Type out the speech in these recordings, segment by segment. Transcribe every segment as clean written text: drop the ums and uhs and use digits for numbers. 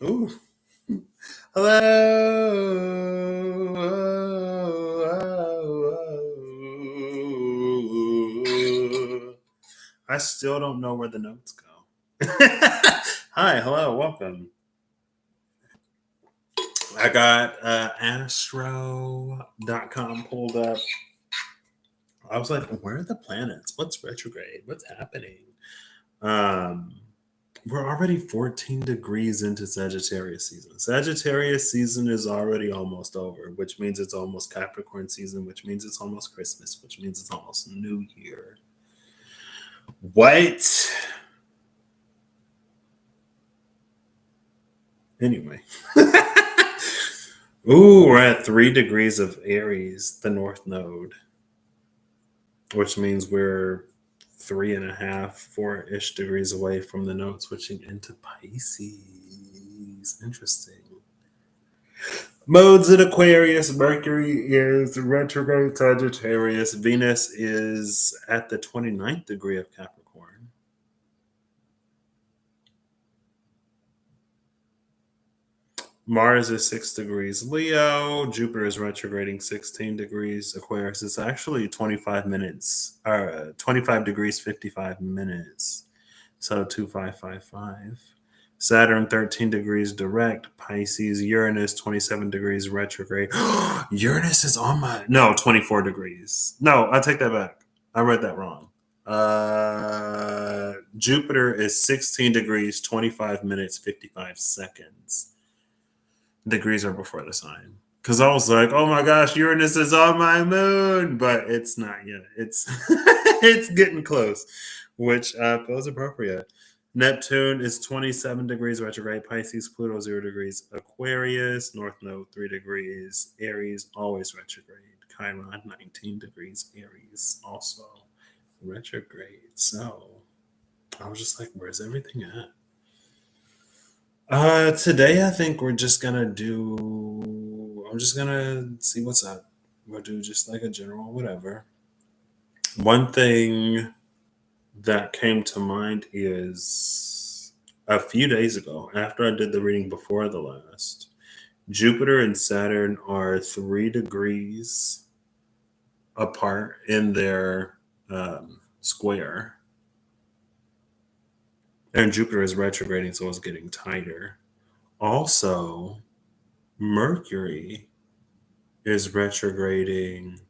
Ooh. Hello. I still don't know where the notes go. Hi, hello, welcome. I got astro.com pulled up. I was like, where are the planets? What's retrograde? What's happening? We're already 14 degrees into Sagittarius season. Sagittarius season is already almost over, which means it's almost Capricorn season, which means it's almost Christmas, which means it's almost New Year. What? Anyway. Ooh, we're at 3 degrees of Aries, the North Node, which means we're 3.5, 4-ish degrees away from the node switching into Pisces. Interesting. Modes in Aquarius. Mercury is retrograde Sagittarius. Venus is at the 29th degree of Capricorn. Mars is 6 degrees Leo. Jupiter is retrograding 16 degrees Aquarius. It's actually 25 minutes, 25 degrees, 55 minutes. So 2555. Saturn 13 degrees direct, Pisces, Uranus 27 degrees retrograde. Uranus is on my 24 degrees. No, I take that back. I read that wrong. Jupiter is 16 degrees, 25 minutes, 55 seconds. Degrees are before the sign. Because I was like, oh my gosh, Uranus is on my moon, but it's not yet. It's it's getting close, which feels appropriate. Neptune is 27 degrees retrograde, Pisces, Pluto 0 degrees, Aquarius, North Node 3 degrees, Aries, always retrograde, Chiron 19 degrees, Aries, also retrograde. So I was just like, where's everything at? Today I think we're just gonna I'm just gonna see what's up. We'll do just like a general whatever. One thing that came to mind is a few days ago, after I did the reading before the last, Jupiter and Saturn are 3 degrees apart in their square. And Jupiter is retrograding, so it's getting tighter. Also, Mercury is retrograding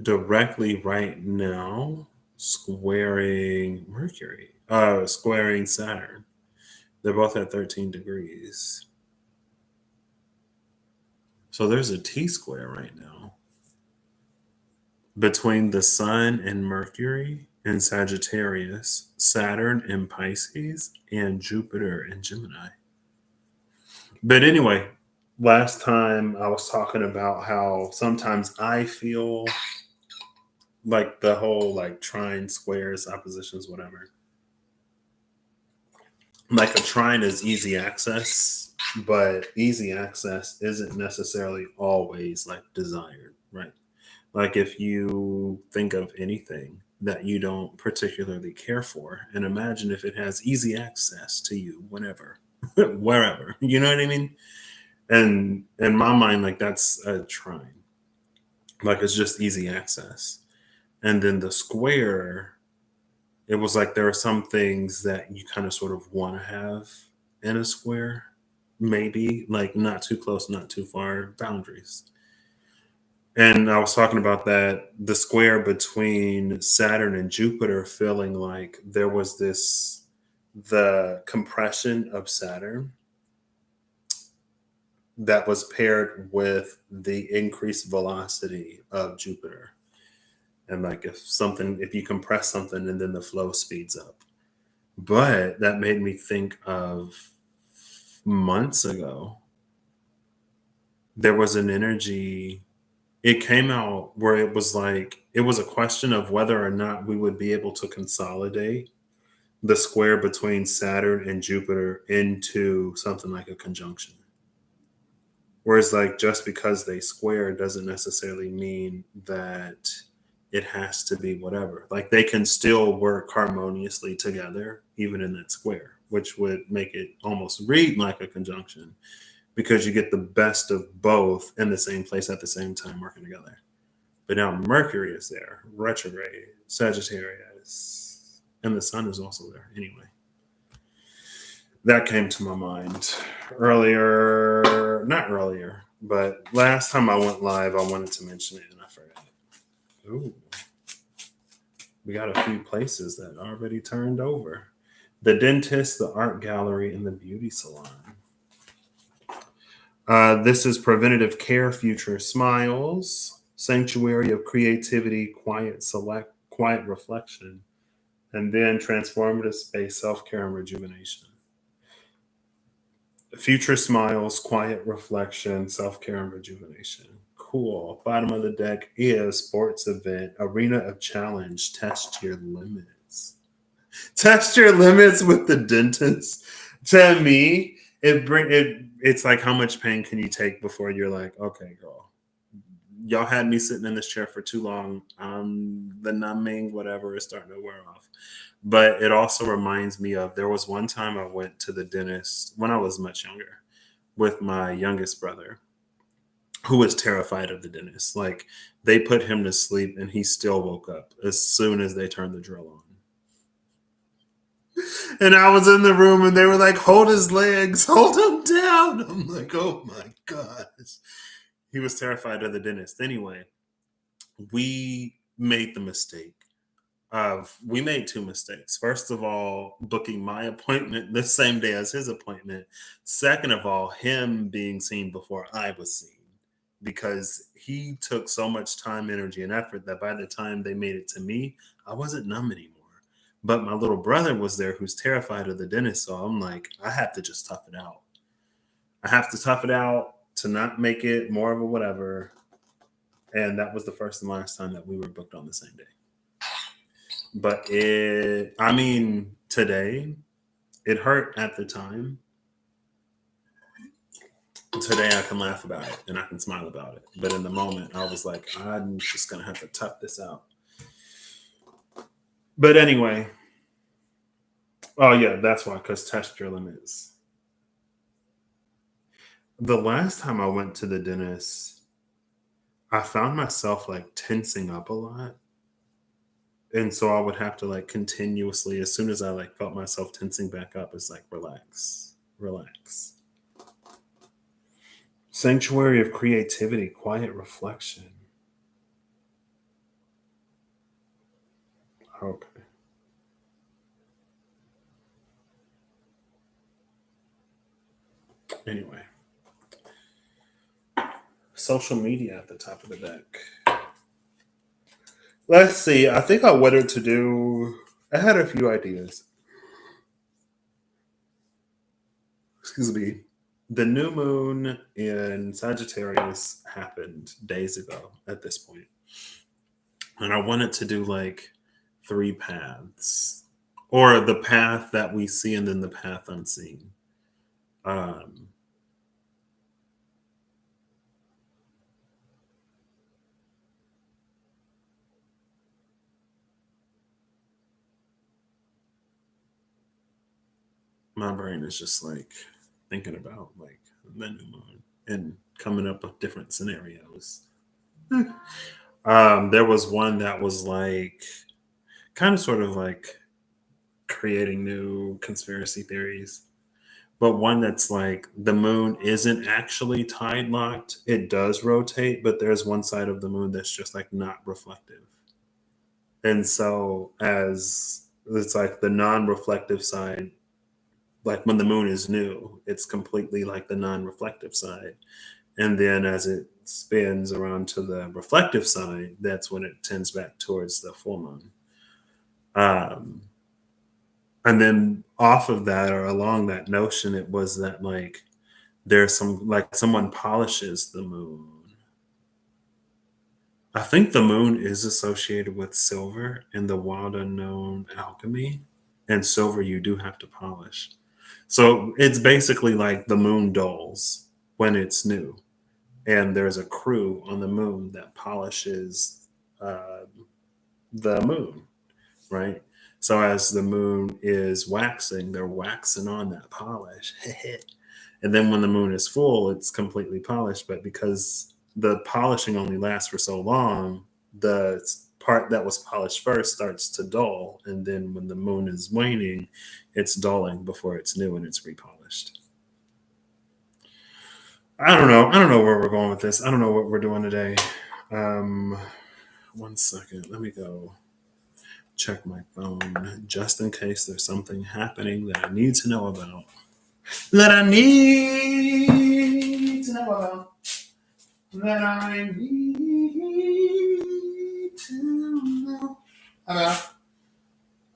directly right now, squaring Mercury, squaring Saturn. They're both at 13 degrees. So there's a T square right now between the Sun and Mercury in Sagittarius, Saturn in Pisces, and Jupiter in Gemini. But anyway, last time I was talking about how sometimes I feel like the whole like trine, squares, oppositions, whatever. Like a trine is easy access, but easy access isn't necessarily always like desired, right? Like if you think of anything that you don't particularly care for, and imagine if it has easy access to you whenever, wherever, you know what I mean? And in my mind, like that's a trine. Like it's just easy access. And then the square, it was like there are some things that you kind of sort of want to have in a square, maybe like not too close, not too far, boundaries. And I was talking about that the square between Saturn and Jupiter feeling like there was the compression of Saturn that was paired with the increased velocity of Jupiter. And like if you compress something and then the flow speeds up. But that made me think of months ago. There was an energy, it came out where it was like, it was a question of whether or not we would be able to consolidate the square between Saturn and Jupiter into something like a conjunction. Whereas, like, just because they square doesn't necessarily mean that it has to be whatever. Like they can still work harmoniously together, even in that square, which would make it almost read like a conjunction because you get the best of both in the same place at the same time working together. But now Mercury is there, retrograde, Sagittarius, and the sun is also there. Anyway, that came to my mind earlier, not earlier, but last time I went live, I wanted to mention it and I forgot. Ooh, we got a few places that already turned over: the dentist, the art gallery, and the beauty salon. This is preventative care, future smiles, sanctuary of creativity, quiet reflection, and then transformative space, self care, and rejuvenation. Future smiles, quiet reflection, self care, and rejuvenation. Cool. Bottom of the deck is sports event, arena of challenge, test your limits. Test your limits with the dentist. To me, it's like how much pain can you take before you're like, okay, girl, y'all had me sitting in this chair for too long. The numbing, whatever, is starting to wear off. But it also reminds me of there was one time I went to the dentist when I was much younger with my youngest brother, who was terrified of the dentist. Like they put him to sleep and he still woke up as soon as they turned the drill on. And I was in the room and they were like, hold his legs, hold him down. I'm like, oh my gosh. He was terrified of the dentist. Anyway, we made the mistake of we made two mistakes. First of all, booking my appointment the same day as his appointment. Second of all, him being seen before I was seen. Because he took so much time, energy, and effort that by the time they made it to me, I wasn't numb anymore. But my little brother was there who's terrified of the dentist. So I'm like, I have to just tough it out. I have to tough it out to not make it more of a whatever. And that was the first and last time that we were booked on the same day. But today, it hurt at the time. Today I can laugh about it and I can smile about it. But in the moment, I was like, I'm just going to have to tough this out. But anyway, oh yeah, that's why, because test your limits. The last time I went to the dentist, I found myself like tensing up a lot. And so I would have to like continuously, as soon as I like felt myself tensing back up, it's like, relax, relax. Sanctuary of creativity, quiet reflection. Okay. Anyway, social media at the top of the deck. Let's see. I think I wanted to do. I had a few ideas. Excuse me. The new moon in Sagittarius happened days ago at this point. And I wanted to do like three paths, or the path that we see and then the path unseen. Um, my brain is just like thinking about like the new moon and coming up with different scenarios. There was one that was like kind of sort of like creating new conspiracy theories, but one that's like the moon isn't actually tide locked. It does rotate, but there's one side of the moon that's just like not reflective. And so, as it's like the non reflective side, like when the moon is new, it's completely like the non reflective side. And then as it spins around to the reflective side, that's when it tends back towards the full moon. Um, and then off of that or along that notion, it was that like there's some like someone polishes the moon. I think the moon is associated with silver in the wild unknown alchemy, and silver you do have to polish. So it's basically like the moon dulls when it's new, and there's a crew on the moon that polishes. the moon, right? So as the moon is waxing, they're waxing on that polish. And then when the moon is full, it's completely polished. But because the polishing only lasts for so long, the part that was polished first starts to dull. And then when the moon is waning, it's dulling before it's new and it's repolished. I don't know. I don't know where we're going with this. I don't know what we're doing today. Um, 1 second. Let me go check my phone just in case there's something happening that I need to know about. That I need to know about. That I need to know about.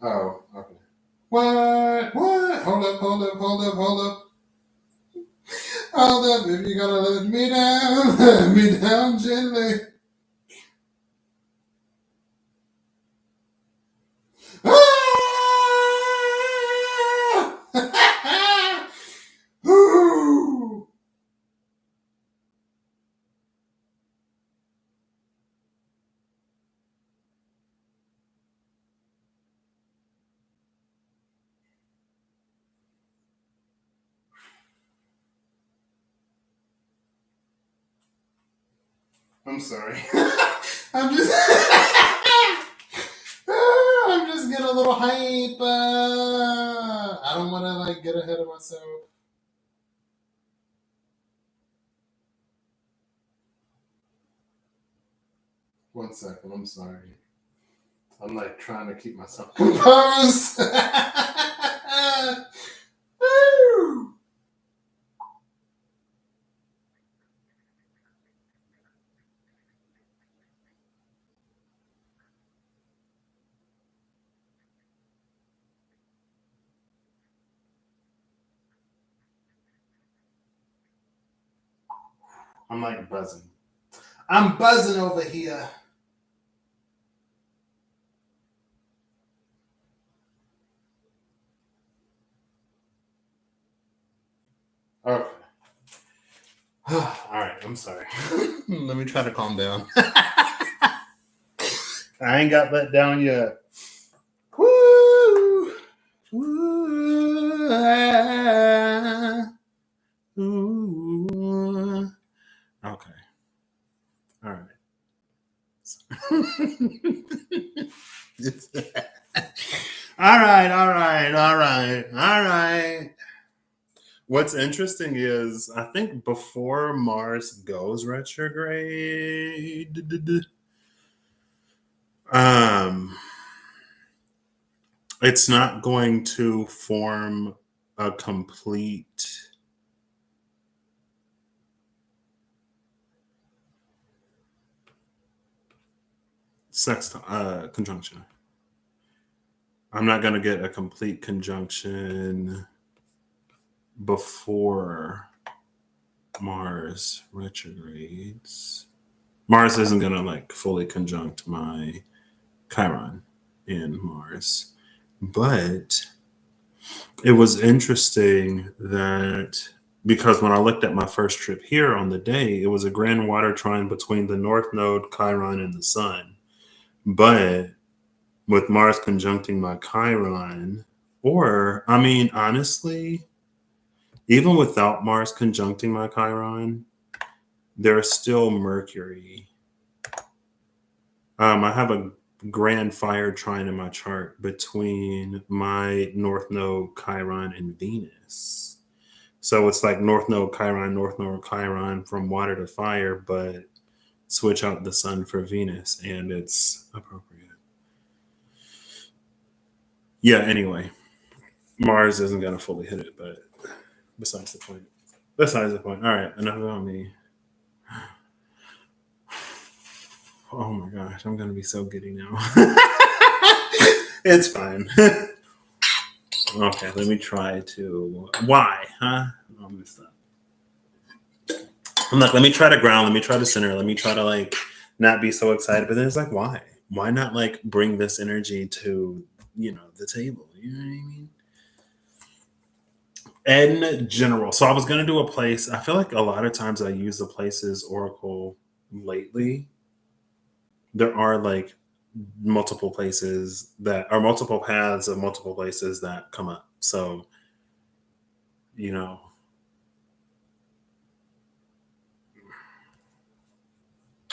Oh, okay. What? What? Hold up, hold up, hold up, hold up. Hold up, if you're gonna let me down, let me down gently. Ah! Ooh. I'm sorry. I'm just I'm just getting a little hype. I don't want to like get ahead of myself. 1 second. I'm sorry. I'm like trying to keep myself composed. Woo! I'm like buzzing. I'm buzzing over here. Okay. All right. I'm sorry. Let me try to calm down. I ain't got let down yet. Woo! Woo! Ooh. Okay. All right. All right. All right. All right. All right. What's interesting is I think before Mars goes retrograde, um, it's not going to form a complete conjunction. I'm not going to get a complete conjunction before Mars retrogrades. Mars isn't going to like fully conjunct my Chiron in Mars. But it was interesting that because when I looked at my first trip here on the day, it was a grand water trine between the North Node, Chiron, and the Sun. But with Mars conjuncting my Chiron, or I mean, honestly, even without Mars conjuncting my Chiron, there's still Mercury. I have a grand fire trine in my chart between my North Node, Chiron, and Venus. So it's like North Node, Chiron from water to fire, but switch out the sun for Venus, and it's appropriate. Yeah, anyway, Mars isn't going to fully hit it, but besides the point. Besides the point. All right, enough about me. Oh my gosh, I'm going to be so giddy now. It's fine. Okay, let me try to. Why? Huh? Oh, I messed up. I'm like, let me try to ground, let me try to center, let me try to like not be so excited. But then it's like, why? Why not like bring this energy to, the table? You know what I mean? In general. So I was gonna do a place. I feel like a lot of times I use the places Oracle lately. There are like multiple places that are multiple paths of multiple places that come up. So, you know,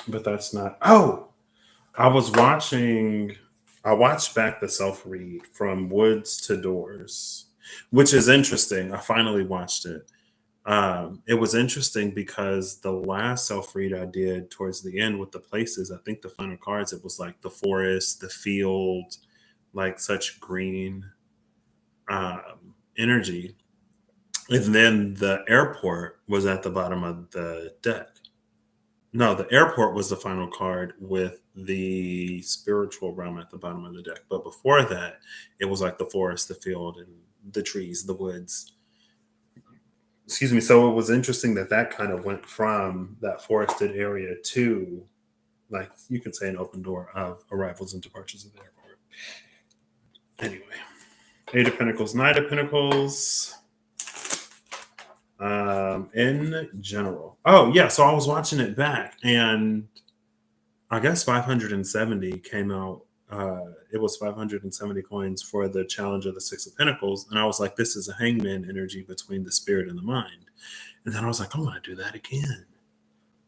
but that's not. Oh, I was watching, I watched back the self read from Woods to Doors, which is interesting. I finally watched it. It was interesting because the last self read I did towards the end with the places, I think the final cards, it was like the forest, the field, like such green energy. And then the airport was at the bottom of the deck. No, the airport was the final card with the spiritual realm at the bottom of the deck. But before that, it was like the forest, the field, and the trees, the woods. Excuse me. So it was interesting that that kind of went from that forested area to, like, you could say, an open door of arrivals and departures of the airport. Anyway, Eight of Pentacles, Knight of Pentacles. In general. Oh, yeah. So I was watching it back, and I guess 570 came out. It was 570 coins for the challenge of the Six of Pentacles. And I was like, this is a hangman energy between the spirit and the mind. And then I was like, I want to do that again.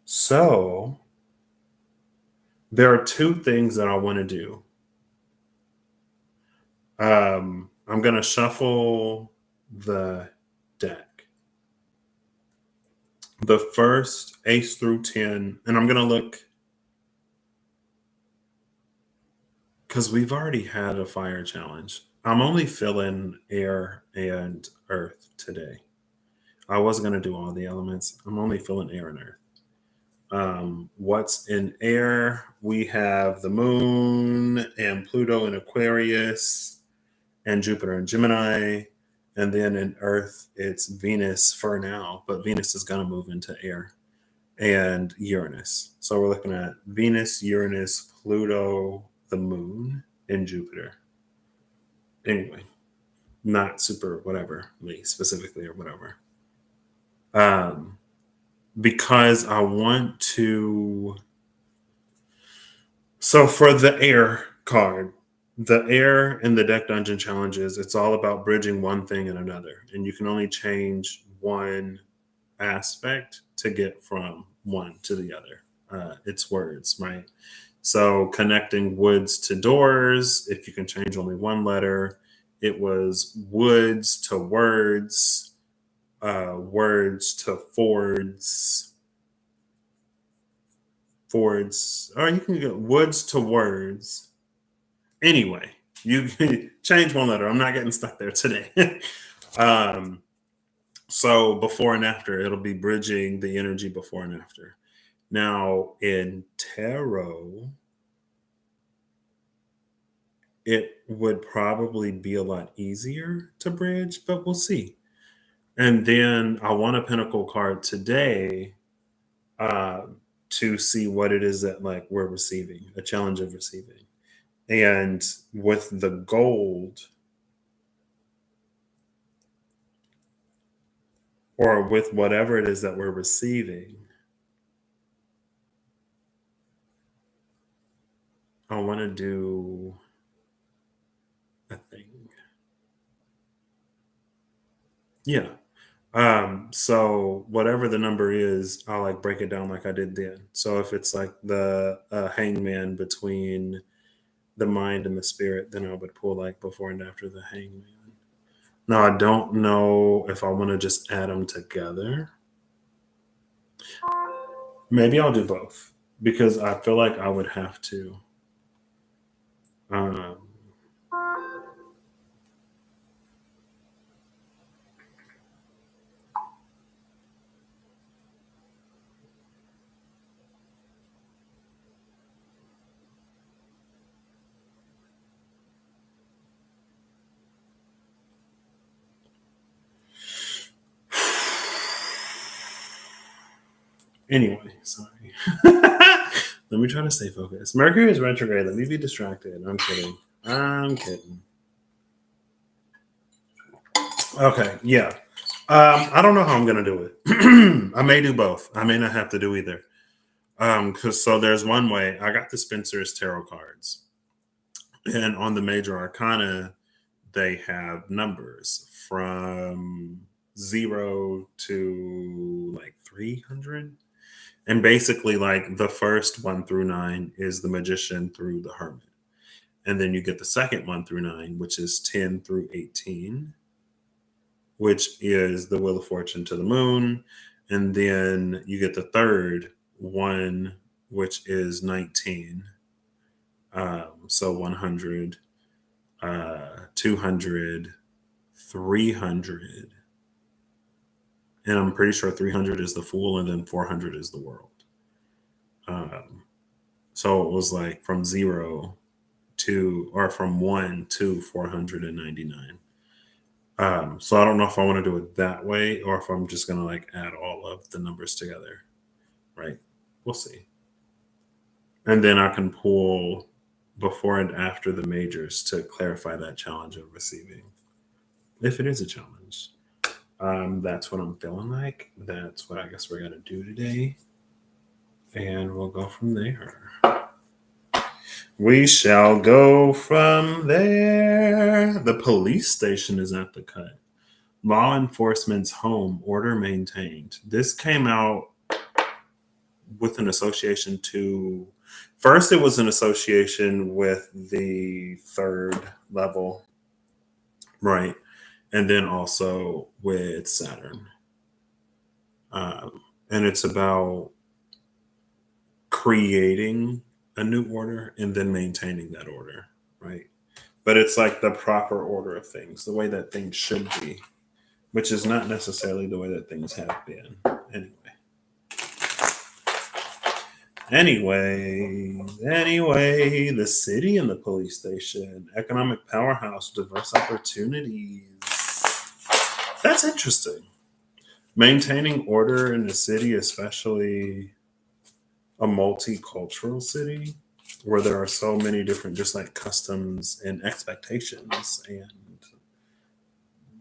So there are two things that I want to do. I'm going to shuffle the deck. The first ace through 10, and I'm going to look, because we've already had a fire challenge. I'm only feeling air and earth today. I wasn't going to do all the elements. I'm only feeling air and earth. What's in air? We have the moon and Pluto in Aquarius and Jupiter in Gemini. And then in earth, it's Venus for now, but Venus is going to move into air and Uranus. So we're looking at Venus, Uranus, Pluto, the moon, and Jupiter. Anyway, not super whatever, specifically or whatever. Because I want to. So for the air card, the air in the deck dungeon challenges, it's all about bridging one thing and another. And you can only change one aspect to get from one to the other. It's words, right? So connecting woods to doors, if you can change only one letter, it was woods to words, words to fords, or you can get woods to words. Anyway, you can change one letter. I'm not getting stuck there today. So before and after, it'll be bridging the energy before and after. Now in tarot, it would probably be a lot easier to bridge, but we'll see. And then I want a Pentacle card today uh, to see what it is that like we're receiving, a challenge of receiving. And with the gold, or with whatever it is that we're receiving, I want to do a thing. Yeah. So whatever the number is, I'll like break it down like I did then. So if it's like the hangman between the mind and the spirit, then I would pull like before and after the hangman. Now I don't know if I want to just add them together. Maybe I'll do both because I feel like I would have to. Um, anyway, sorry. Let me try to stay focused. Mercury is retrograde. Let me be distracted. I'm kidding. I'm kidding. Okay, yeah. I don't know how I'm gonna do it. I may do both. I may not have to do either. Because so there's one way. I got the Spencer's tarot cards. And on the major arcana, they have numbers from 0 to like 300. And basically, like the first 1 through 9 is the magician through the hermit. And then you get the second 1 through 9, which is 10 through 18, which is the wheel of fortune to the moon. And then you get the third one, which is 19. So 100, 200, 300. And I'm pretty sure 300 is the fool, and then 400 is the world. Um, so it was like from 0 to, or from 1 to 499. So I don't know if I want to do it that way or if I'm just going to like add all of the numbers together. Right. We'll see. And then I can pull before and after the majors to clarify that challenge of receiving, if it is a challenge. That's what I'm feeling like. That's what I guess we're going to do today. And we'll go from there. We shall go from there. The police station is at the cut. Law enforcement's home, order maintained. This came out with an association to, first, it was an association with the third level, right? And then also with Saturn. And it's about creating a new order and then maintaining that order, right? But it's like the proper order of things, the way that things should be, which is not necessarily the way that things have been. Anyway, the city and the police station, economic powerhouse, diverse opportunities. That's interesting. Maintaining order in a city, especially a multicultural city where there are so many different just like customs and expectations and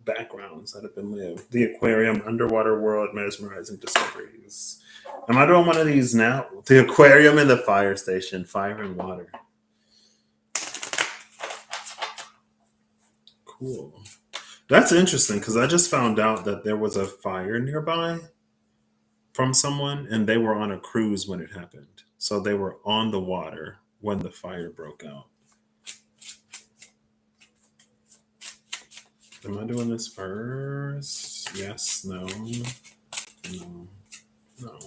backgrounds that have been lived. The aquarium, underwater world, mesmerizing discoveries. Am I doing one of these now? The aquarium and the fire station, fire and water. Cool. That's interesting because I just found out that there was a fire nearby from someone and they were on a cruise when it happened. So they were on the water when the fire broke out. Am I doing this first? Yes, no, no, no.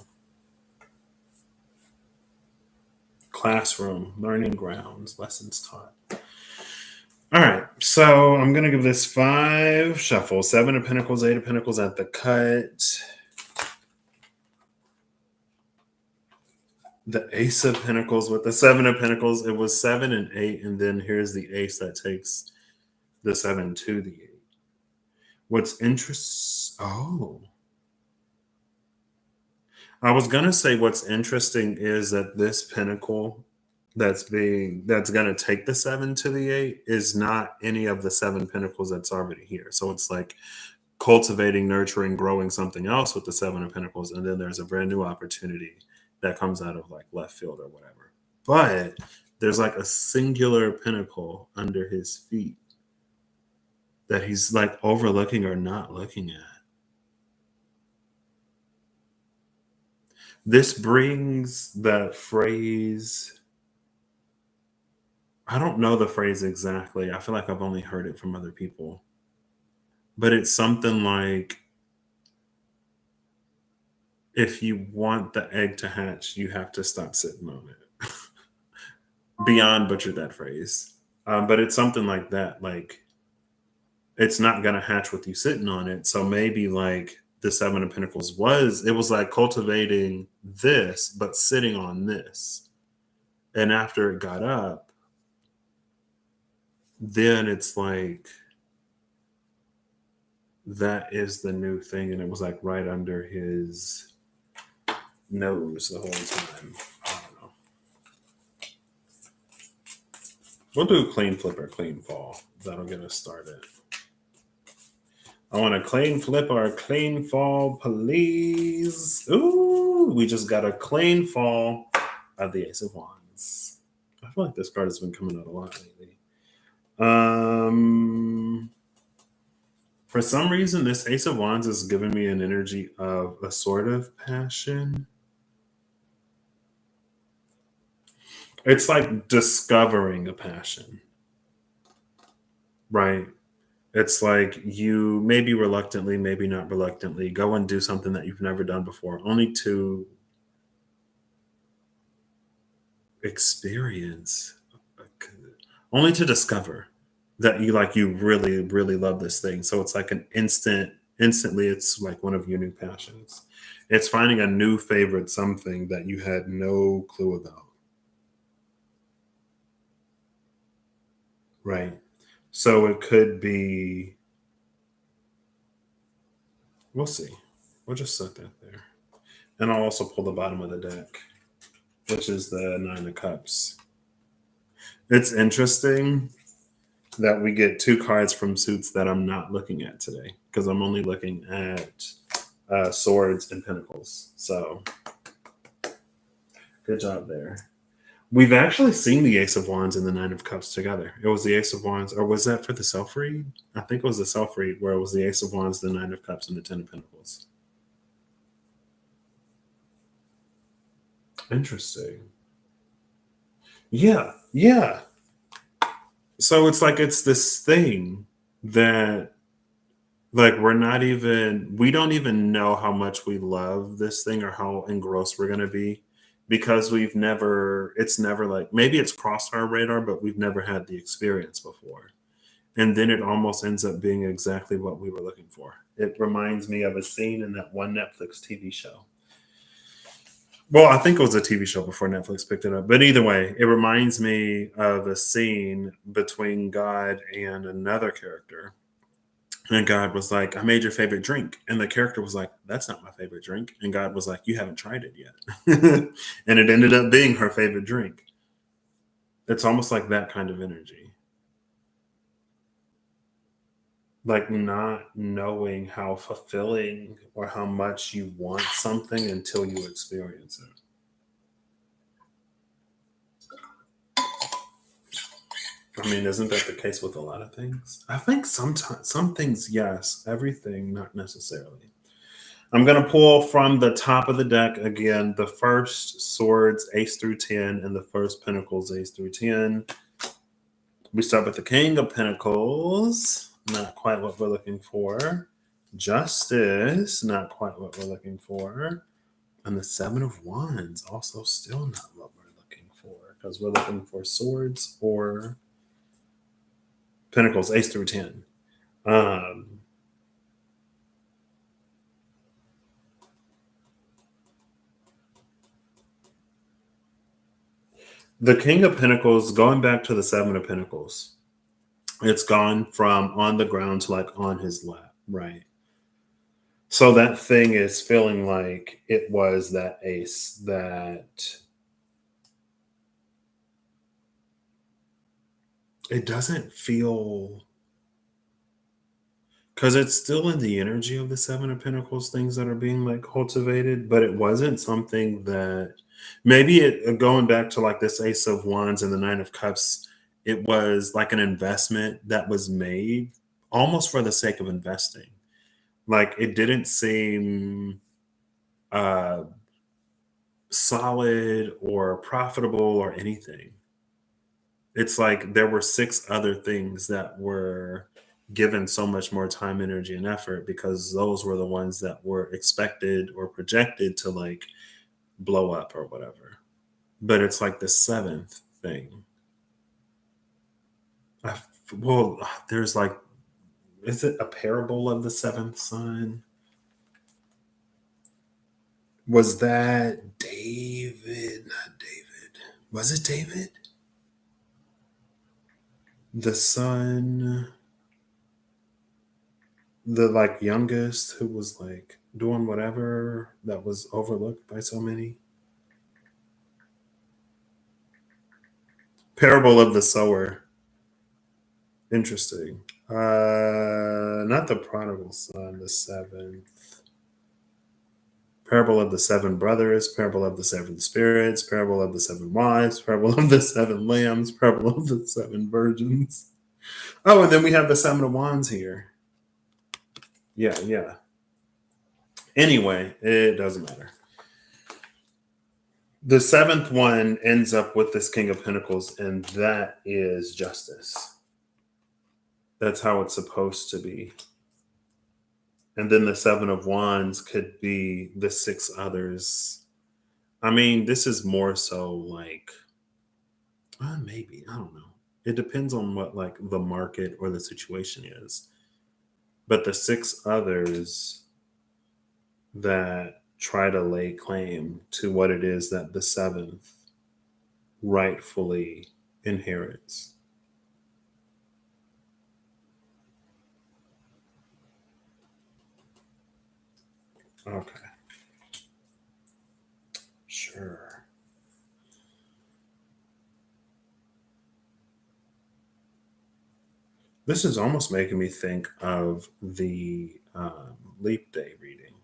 Classroom, learning grounds, lessons taught. All right, so I'm going to give this 5 shuffle. 7 of Pentacles, 8 of Pentacles at the cut. The Ace of Pentacles with the 7 of Pentacles. It was 7 and 8, and then here's the Ace that takes the 7 to the 8. What's interesting? Oh. I was going to say what's interesting is that this Pentacle that's going to take the 7 to the 8 is not any of the 7 pentacles that's already here. So it's like cultivating, nurturing, growing something else with the 7 of Pentacles, and then there's a brand new opportunity that comes out of like left field or whatever. But there's like a singular pentacle under his feet that he's like overlooking or not looking at. This brings the phrase, I don't know the phrase exactly. I feel like I've only heard it from other people. But it's something like, if you want the egg to hatch, you have to stop sitting on it. Beyond butchered that phrase. But it's something like that. Like, it's not going to hatch with you sitting on it. So maybe like the 7 of Pentacles was like cultivating this, but sitting on this. And after it got up, then it's like, that is the new thing. And it was like right under his nose the whole time. I don't know. We'll do clean flip or clean fall. That'll get us started. I want a clean flip or a clean fall, please. Ooh, we just got a clean fall of the Ace of Wands. I feel like this card has been coming out a lot lately. Um, for some reason, this Ace of Wands is giving me an energy of a sort of passion. It's like discovering a passion, right? It's like you maybe reluctantly, maybe not reluctantly, go and do something that you've never done before, only to experience, only to discover that you really, really love this thing. So it's like instantly, it's like one of your new passions. It's finding a new favorite something that you had no clue about, right? So it could be, we'll see. We'll just set that there. And I'll also pull the bottom of the deck, which is the Nine of Cups. It's interesting that we get two cards from suits that I'm not looking at today because I'm only looking at swords and pentacles. So good job there. We've actually seen the Ace of Wands and the Nine of Cups together. It was the Ace of Wands, or was that for the self read? I think it was the self read where it was the Ace of Wands, the Nine of Cups, and the Ten of Pentacles. Interesting. Yeah, yeah. So it's like it's this thing that like we don't even know how much we love this thing or how engrossed we're going to be because it's never like maybe it's crossed our radar but we've never had the experience before, and then it almost ends up being exactly what we were looking for. It reminds me of a scene in that one Netflix TV show. Well, I think it was a TV show before Netflix picked it up, but either way, it reminds me of a scene between God and another character. And God was like, I made your favorite drink. And the character was like, that's not my favorite drink. And God was like, you haven't tried it yet. And it ended up being her favorite drink. It's almost like that kind of energy. Like not knowing how fulfilling or how much you want something until you experience it. I mean, isn't that the case with a lot of things? I think sometimes some things, yes. Everything, not necessarily. I'm going to pull from the top of the deck again the first swords, ace through 10, and the first pentacles, ace through 10. We start with the King of Pentacles, not quite what we're looking for. Justice, not quite what we're looking for. And the Seven of Wands, also still not what we're looking for because we're looking for swords or pentacles, ace through 10. Um, the King of Pentacles, going back to the Seven of Pentacles, it's gone from on the ground to like on his lap, right? So that thing is feeling like it was that ace that it doesn't feel because it's still in the energy of the Seven of Pentacles, things that are being like cultivated, but it wasn't something that maybe it going back to like this Ace of Wands and the Nine of Cups, it was like an investment that was made almost for the sake of investing. Like it didn't seem uh, solid or profitable or anything. It's like there were six other things that were given so much more time, energy, and effort because those were the ones that were expected or projected to like blow up or whatever. But it's like the seventh thing. I, well, there's like, is it a parable of the seventh son? Was that David? Not David. Was it David? The son, the like youngest who was like doing whatever that was overlooked by so many. Parable of the sower. Interesting. Not the prodigal son, the seventh. Parable of the seven brothers, parable of the seven spirits, parable of the seven wives, parable of the seven lambs, parable of the seven virgins. Oh, and then we have the Seven of Wands here. Yeah, yeah. Anyway, it doesn't matter. The seventh one ends up with this King of Pentacles, and that is justice. That's how it's supposed to be. And then the Seven of Wands could be the six others. I mean, this is more so like, maybe, I don't know. It depends on what like the market or the situation is. But the six others that try to lay claim to what it is that the seventh rightfully inherits. Okay. Sure. This is almost making me think of the leap day reading,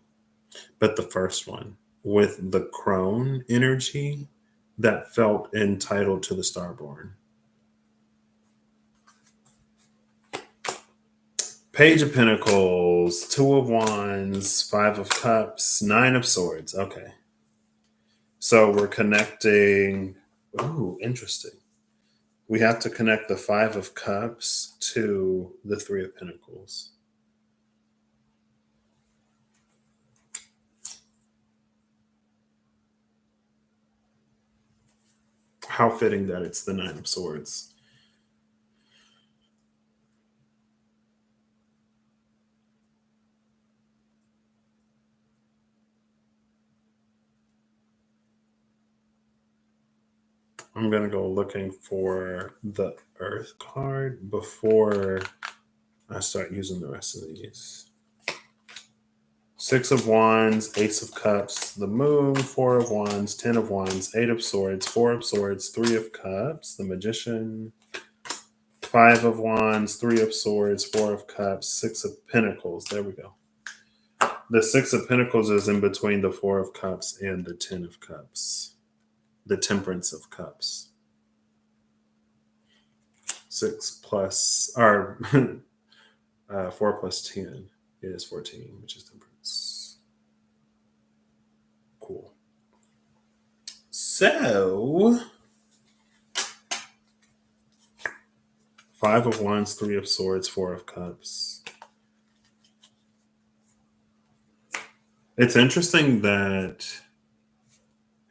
but the first one with the crone energy that felt entitled to the starborn. Page of Pentacles, Two of Wands, Five of Cups, Nine of Swords. Okay. So we're connecting. Oh, interesting. We have to connect the Five of Cups to the Three of Pentacles. How fitting that it's the Nine of Swords. I'm going to go looking for the Earth card before I start using the rest of these. Six of Wands, Ace of Cups, the Moon, Four of Wands, Ten of Wands, Eight of Swords, Four of Swords, Three of Cups, the Magician, Five of Wands, Three of Swords, Four of Cups, Six of Pentacles. There we go. The Six of Pentacles is in between the Four of Cups and the Ten of Cups, the Temperance of Cups. Six plus, or 4 plus 10 is 14, which is Temperance. Cool. So, Five of Wands, Three of Swords, Four of Cups. It's interesting that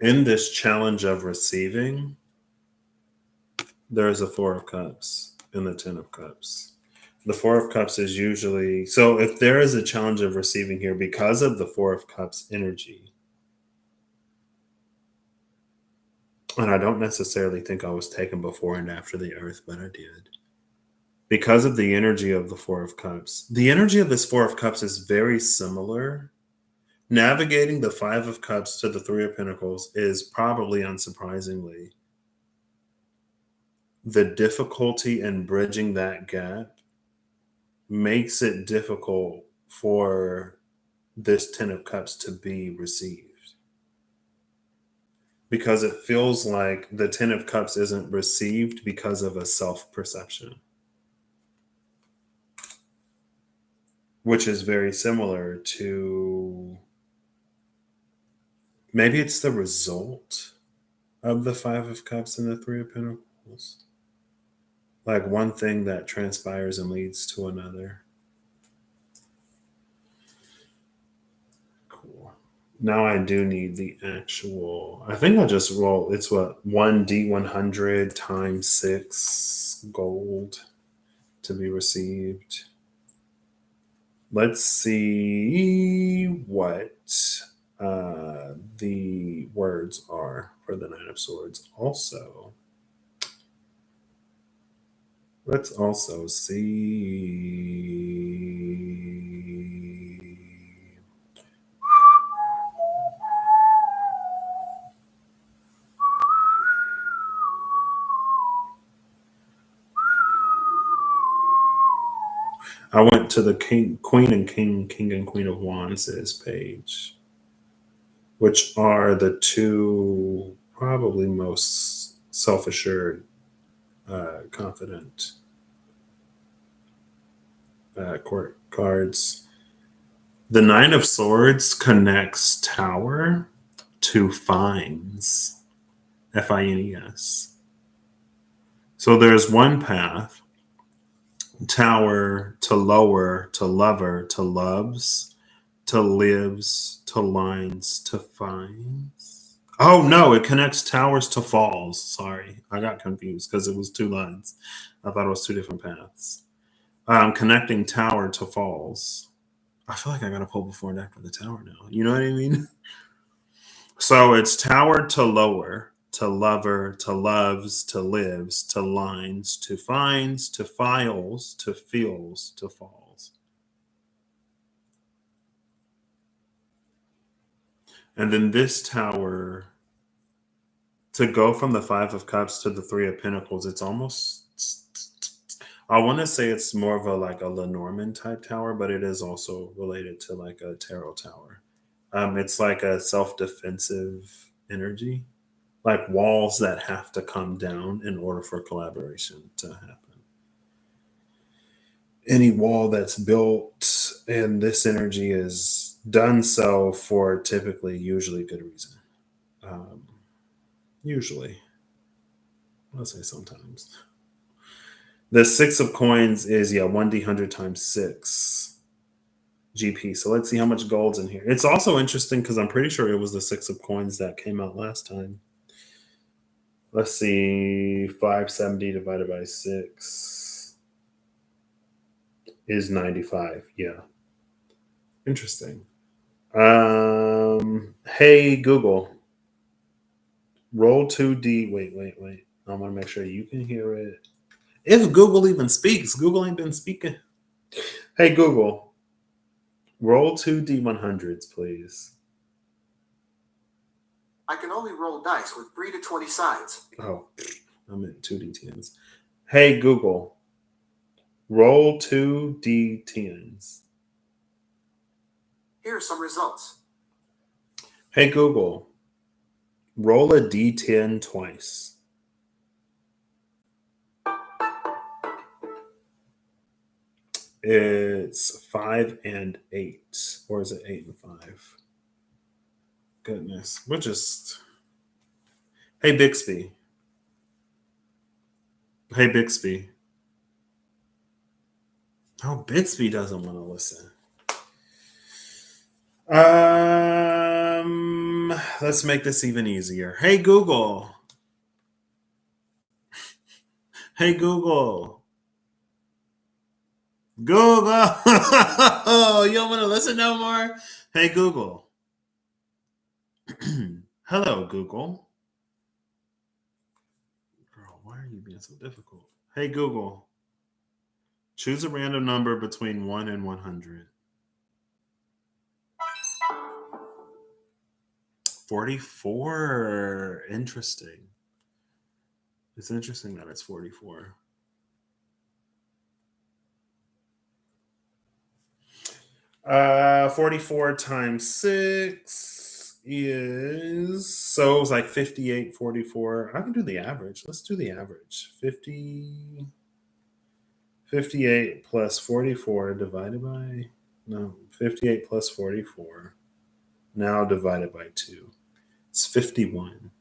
in this challenge of receiving, there's a Four of Cups and the Ten of Cups. The Four of Cups is usually, so if there is a challenge of receiving here because of the Four of Cups energy, and I don't necessarily think I was taken before and after the Earth, but I did. Because of the energy of the Four of Cups, the energy of this Four of Cups is very similar. Navigating the Five of Cups to the Three of Pentacles is probably unsurprisingly the difficulty in bridging that gap makes it difficult for this Ten of Cups to be received. Because it feels like the Ten of Cups isn't received because of a self perception, which is very similar to maybe it's the result of the Five of Cups and the Three of Pentacles. Like one thing that transpires and leads to another. Cool. Now I do need the actual. I think I'll just roll. It's what 1D100 times 6 gold to be received. Let's see what the words are for the Nine of Swords. Also, let's also see. I went to the Queen and King and Queen of Wands page, which are the two probably most self assured, confident court cards. The Nine of Swords connects Tower to Fines. Fines. So there's one path: Tower to Lower to Lover to Loves to Lives to Lines to Fines. Oh no, it connects Towers to Falls. Sorry, I got confused because it was two lines. I thought it was two different paths. Connecting Tower to Falls. I feel like I gotta pull before and after the tower now. You know what I mean? So it's Tower to Lower to Lover to Loves to Lives to Lines to Finds to Files to Feels to Falls. And then this tower, to go from the Five of Cups to the Three of Pentacles, it's almost, I want to say it's more of a like a Lenormand type tower, but it is also related to like a tarot tower. It's like a self-defensive energy, like walls that have to come down in order for collaboration to happen. Any wall that's built and this energy is done so for typically, usually good reason. Um, Usually, let's say sometimes. The Six of Coins is 1D100 times 6 GP. So let's see how much gold's in here. It's also interesting because I'm pretty sure it was the Six of Coins that came out last time. Let's see, 570 divided by 6 is 95. Yeah. Interesting. Hey, Google, roll 2D. Wait. I want to make sure you can hear it. If Google even speaks, Google ain't been speaking. Hey, Google, roll 2D100s, please. I can only roll dice with 3 to 20 sides. Oh, I meant 2D10s. Hey, Google, roll 2D10s. Here are some results. Hey, Google, roll a D10 twice. It's 5 and 8. Or is it 8 and 5? Goodness. We're just. Hey, Bixby. Hey, Bixby. Oh, Bixby doesn't want to listen. Let's make this even easier. Hey, Google. Hey, Google. Google. You don't want to listen no more? Hey, Google. Hello, Google. Girl, why are you being so difficult? Hey, Google. Choose a random number between 1 and 100. 44. Interesting. It's interesting that it's 44. 44 times 6 is, so it was like 58, 44. I can do the average. Let's do the average. 58 plus 44 divided by, no, 58 plus 44 now divided by 2. It's 51.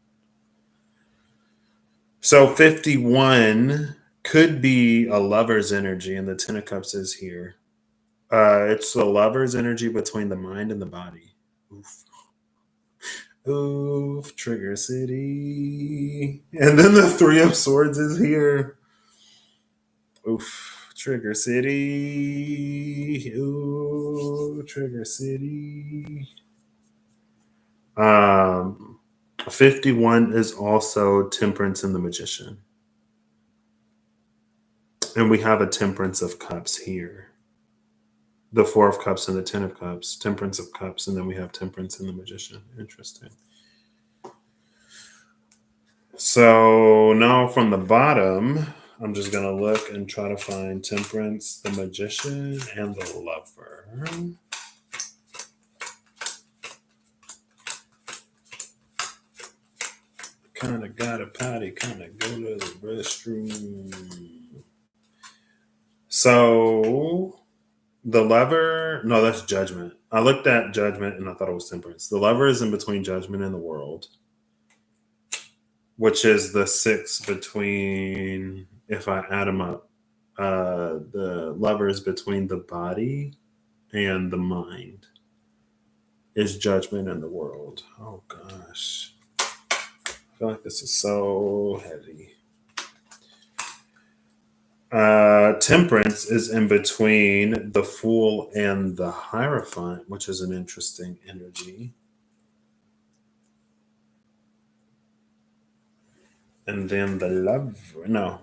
So 51 could be a lover's energy, and the Ten of Cups is here. It's the lover's energy between the mind and the body. Oof. Oof, Trigger City. And then the Three of Swords is here. Oof, Trigger City. Ooh, Trigger City. 51 is also Temperance and the Magician. And we have a Temperance of Cups here. The Four of Cups and the Ten of Cups, Temperance of Cups, and then we have Temperance and the Magician. Interesting. So now from the bottom, I'm just going to look and try to find Temperance, the Magician, and the Lover. Kind of got a potty, kind of go to the restroom. So The lever, no, that's judgment. I looked at judgment and I thought it was temperance. The lever is in between judgment and the world, which is the six between, if I add them up, the lever is between the body and the mind, is judgment in the world. Oh gosh. I feel like this is so heavy. Temperance is in between the fool and the hierophant, which is an interesting energy. And then the love, no,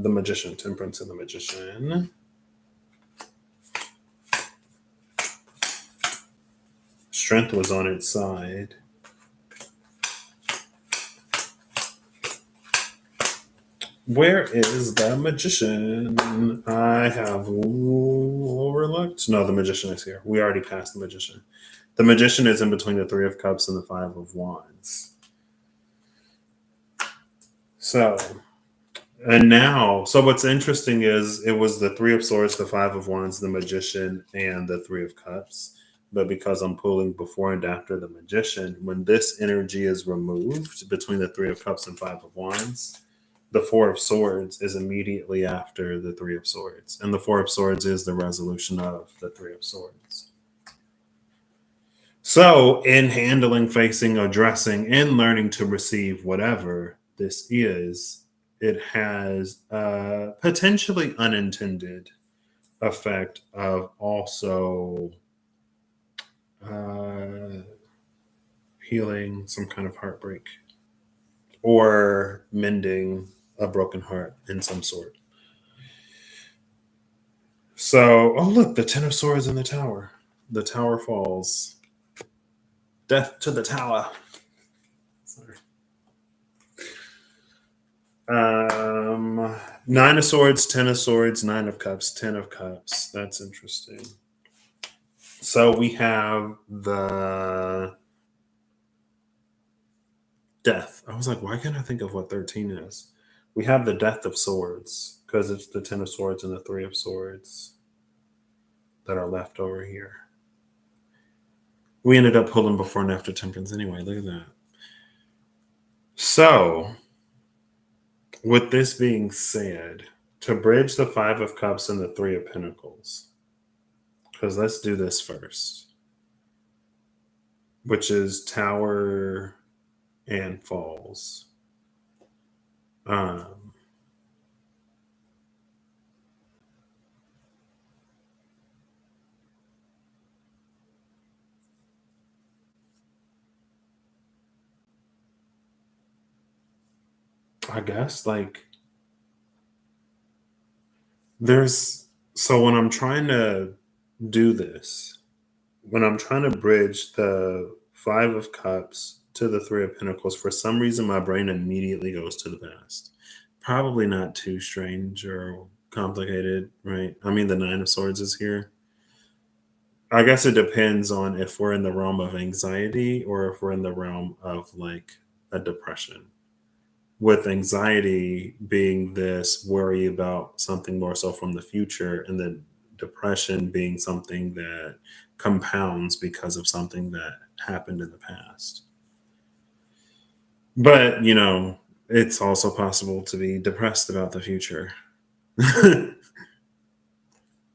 the magician, temperance and the magician. Strength was on its side. Where is the magician? I have overlooked. No, the magician is here. We already passed the magician. The magician is in between the Three of Cups and the Five of Wands. So, and now, so what's interesting is it was the Three of Swords, the Five of Wands, the magician, and the Three of Cups. But because I'm pulling before and after the magician, when this energy is removed between the Three of Cups and Five of Wands, the Four of Swords is immediately after the Three of Swords. And the Four of Swords is the resolution of the Three of Swords. So, in handling, facing, addressing, and learning to receive whatever this is, it has a potentially unintended effect of also healing some kind of heartbreak or mending a broken heart in some sort. So, oh, look, the Ten of Swords in the tower. The tower falls. Death to the tower. Sorry. Nine of Swords, Ten of Swords, Nine of Cups, Ten of Cups. That's interesting. So we have the death. I was like, why can't I think of what 13 is? We have the Death of Swords because it's the Ten of Swords and the Three of Swords that are left over here. We ended up pulling before and after temperance anyway. Look at that. So, with this being said, to bridge the Five of Cups and the Three of Pentacles, because let's do this first, which is Tower and Falls. I guess like there's so when I'm trying to do this, when I'm trying to bridge the Five of Cups to the Three of Pentacles, for some reason my brain immediately goes to the past. Probably not too strange or complicated, right? I mean, the Nine of Swords is here. I guess it depends on if we're in the realm of anxiety or if we're in the realm of like a depression. With anxiety being this worry about something more so from the future, and the depression being something that compounds because of something that happened in the past. But, it's also possible to be depressed about the future.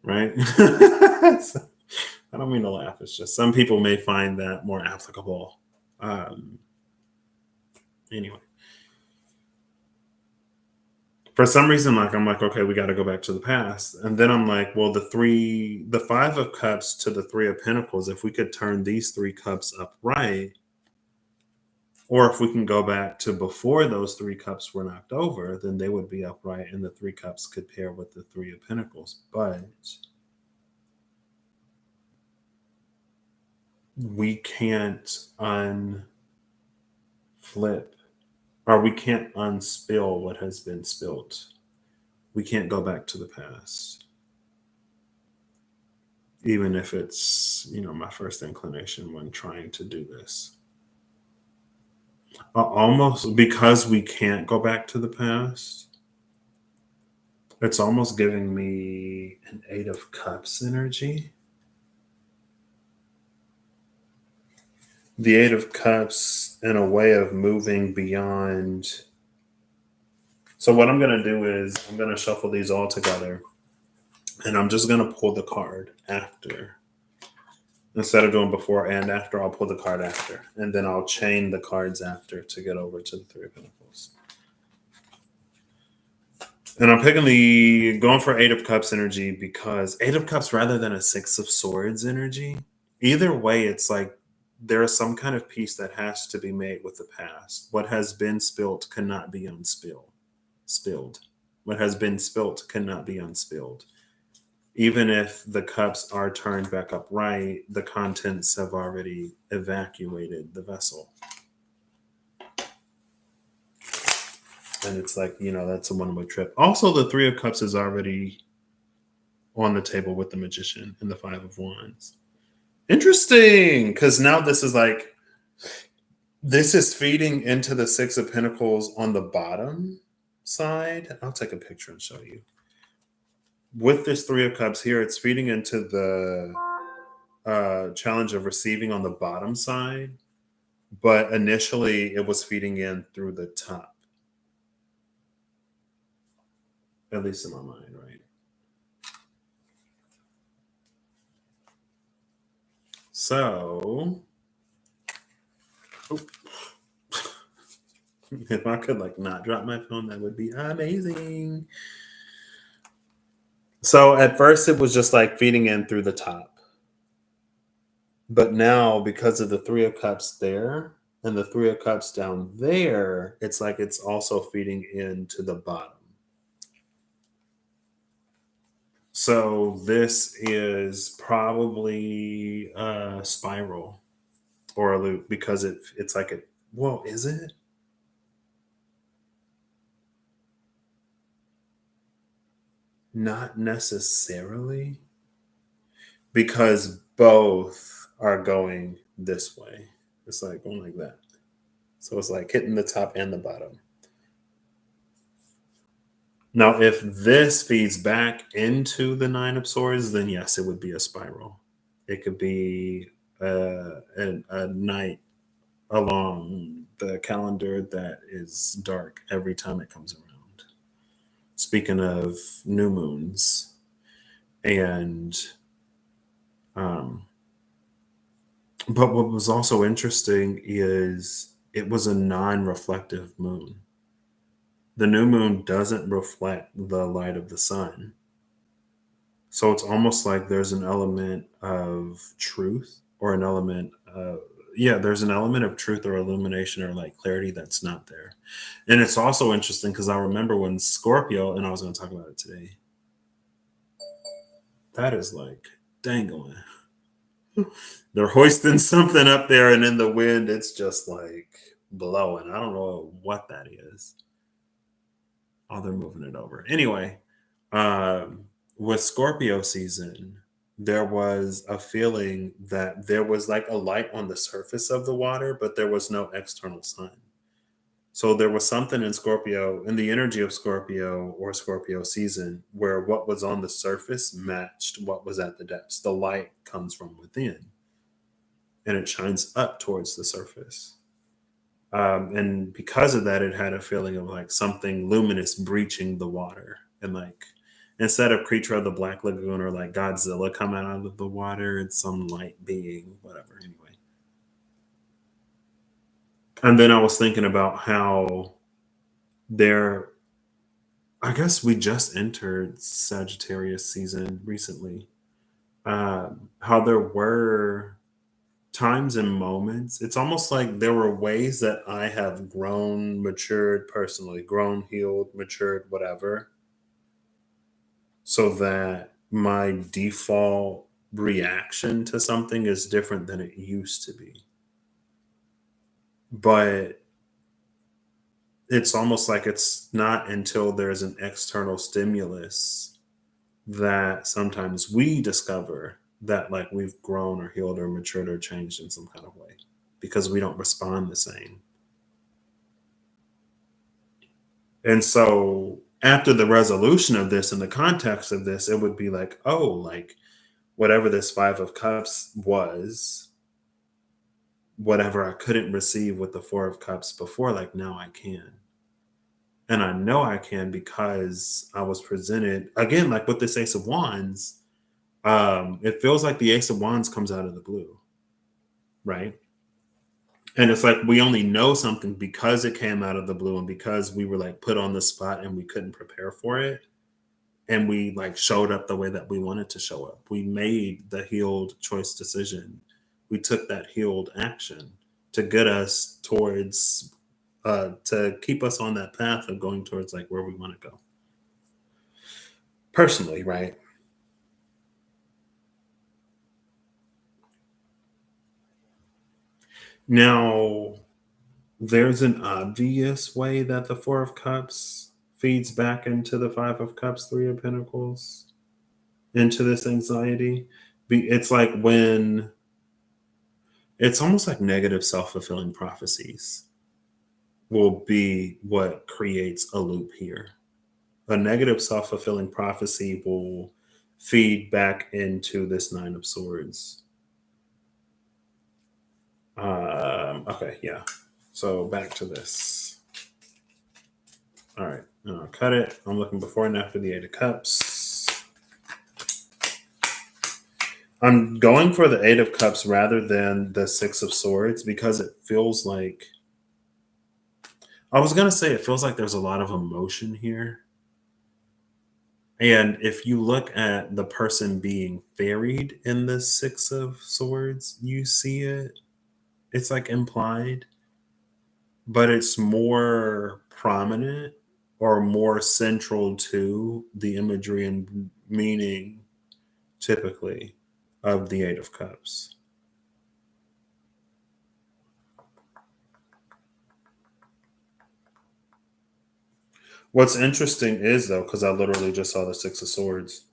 Right? I don't mean to laugh. It's just some people may find that more applicable. Anyway. For some reason, like I'm like, okay, we got to go back to the past, and then I'm like, well, the Five of Cups to the Three of Pentacles. If we could turn these three cups upright, or if we can go back to before those three cups were knocked over, then they would be upright, and the three cups could pair with the Three of Pentacles. But we can't unflip, or we can't unspill what has been spilt. We can't go back to the past, even if it's my first inclination when trying to do this. Almost because we can't go back to the past, It's almost giving me an Eight of Cups energy. The Eight of Cups in a way of moving beyond. So what I'm going to do is I'm going to shuffle these all together, and I'm just going to pull the card after. Instead of doing before and after, I'll pull the card after, and then I'll chain the cards after to get over to the Three of Pentacles. And I'm going for Eight of Cups energy because Eight of Cups rather than a Six of Swords energy. Either way, it's like there is some kind of peace that has to be made with the past. What has been spilt cannot be spilled. What has been spilt cannot be unspilled. Even if the cups are turned back upright, the contents have already evacuated the vessel. And it's like, that's a one-way trip. Also, the Three of Cups is already on the table with the Magician and the Five of Wands. Interesting, because now this is feeding into the Six of Pentacles on the bottom side. I'll take a picture and show you. With this Three of Cups here, it's feeding into the challenge of receiving on the bottom side, but initially it was feeding in through the top. At least in my mind, right? So, if I could not drop my phone, that would be amazing. So at first it was just feeding in through the top. But now, because of the Three of Cups there and the Three of Cups down there, it's like it's also feeding into the bottom. So this is probably a spiral or a loop because it's like a, well, is it? Not necessarily, because both are going this way. It's like going like that. So it's like hitting the top and the bottom. Now, if this feeds back into the Nine of Swords, then yes, it would be a spiral. It could be a night along the calendar that is dark every time it comes around. Speaking of new moons, and but what was also interesting is it was a non-reflective moon. The new moon doesn't reflect the light of the sun. So it's almost like there's an element of truth or an element of, there's an element of truth or illumination or clarity that's not there. And it's also interesting because I remember when Scorpio, and I was going to talk about it today, that is dangling. They're hoisting something up there, and in the wind, it's just blowing. I don't know what that is. Oh, they're moving it over. Anyway, with Scorpio season, there was a feeling that there was a light on the surface of the water, but there was no external sun. So there was something in Scorpio, in the energy of Scorpio or Scorpio season, where what was on the surface matched what was at the depths. The light comes from within and it shines up towards the surface. And because of that, it had a feeling of something luminous breaching the water. And instead of Creature of the Black Lagoon or Godzilla coming out of the water, it's some light being, whatever, anyway. And then I was thinking about how I guess we just entered Sagittarius season recently. How there were times and moments. It's almost like there were ways that I have grown, matured personally, grown, healed, matured, whatever, so that my default reaction to something is different than it used to be. But it's almost like it's not until there's an external stimulus that sometimes we discover that we've grown or healed or matured or changed in some kind of way because we don't respond the same. And so after the resolution of this, in the context of this, it would be like, oh, like whatever this Five of Cups was, whatever I couldn't receive with the Four of Cups before, like now I can. And I know I can because I was presented again, like with this Ace of Wands. It feels like the Ace of Wands comes out of the blue, right? And it's like we only know something because it came out of the blue and because we were like put on the spot and we couldn't prepare for it. And we like showed up the way that we wanted to show up. We made the healed choice decision. We took that healed action to get us towards to keep us on that path of going towards like where we want to go. Personally, right? Now, there's an obvious way that the Four of Cups feeds back into the Five of Cups, Three of Pentacles, into this anxiety. It's like when it's almost like negative self fulfilling prophecies will be what creates a loop here. A negative self fulfilling prophecy will feed back into this Nine of Swords. Okay, yeah. So back to this. All right, I'll cut it. I'm looking before and after the Eight of Cups. I'm going for the Eight of Cups rather than the Six of Swords because it feels like, I was going to say, it feels like there's a lot of emotion here. And if you look at the person being ferried in the Six of Swords, you see it. It's like implied, but it's more prominent or more central to the imagery and meaning typically of the Eight of Cups. What's interesting is, though, because I literally just saw the Six of Swords,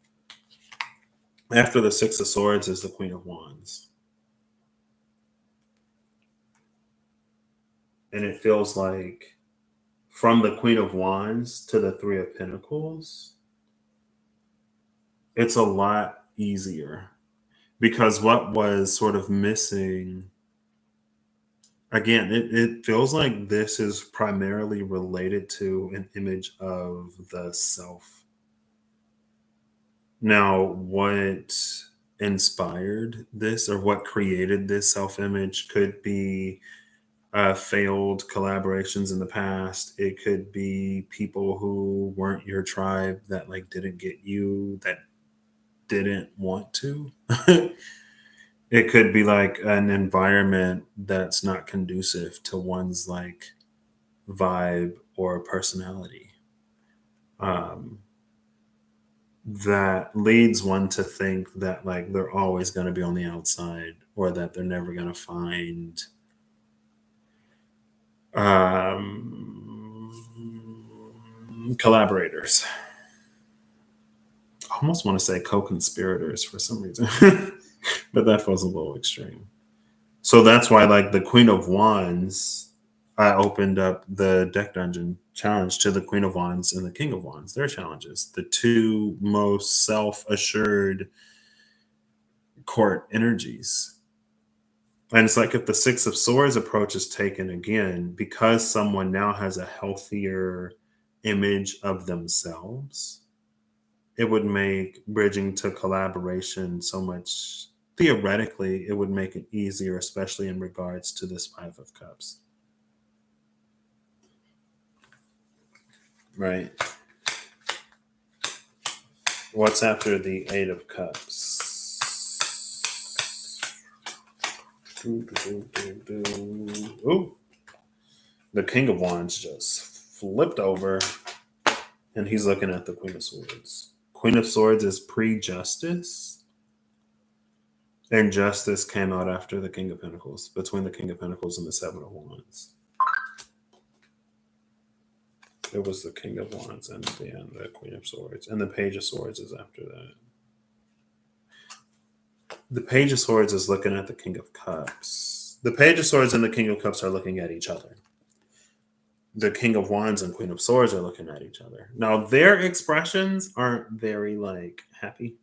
after the Six of Swords is the Queen of Wands. And it feels like from the Queen of Wands to the Three of Pentacles, it's a lot easier because what was sort of missing, again, it feels like this is primarily related to an image of the self. Now, what inspired this or what created this self image could be failed collaborations in the past. It could be people who weren't your tribe that like didn't get you, that didn't want to. It could be like an environment that's not conducive to one's like vibe or personality. Um, that leads one to think that like they're always going to be on the outside or that they're never going to find collaborators. I almost want to say co-conspirators for some reason, but that feels a little extreme. So that's why, like the Queen of Wands, I opened up the deck dungeon challenge to the Queen of Wands and the King of Wands, their challenges, the two most self-assured court energies. And it's like if the Six of Swords approach is taken again, because someone now has a healthier image of themselves, it would make bridging to collaboration so much, theoretically, it would make it easier, especially in regards to this Five of Cups. Right. What's after the Eight of Cups? Ooh. The King of Wands just flipped over and he's looking at the Queen of Swords. Queen of Swords is pre-justice. And justice came out after the King of Pentacles, between the King of Pentacles and the Seven of Wands. It was the King of Wands and then the Queen of Swords. And the Page of Swords is after that. The Page of Swords is looking at the King of Cups. The Page of Swords and the King of Cups are looking at each other. the King of Wands and Queen of Swords are looking at each other. Now, their expressions aren't very like happy.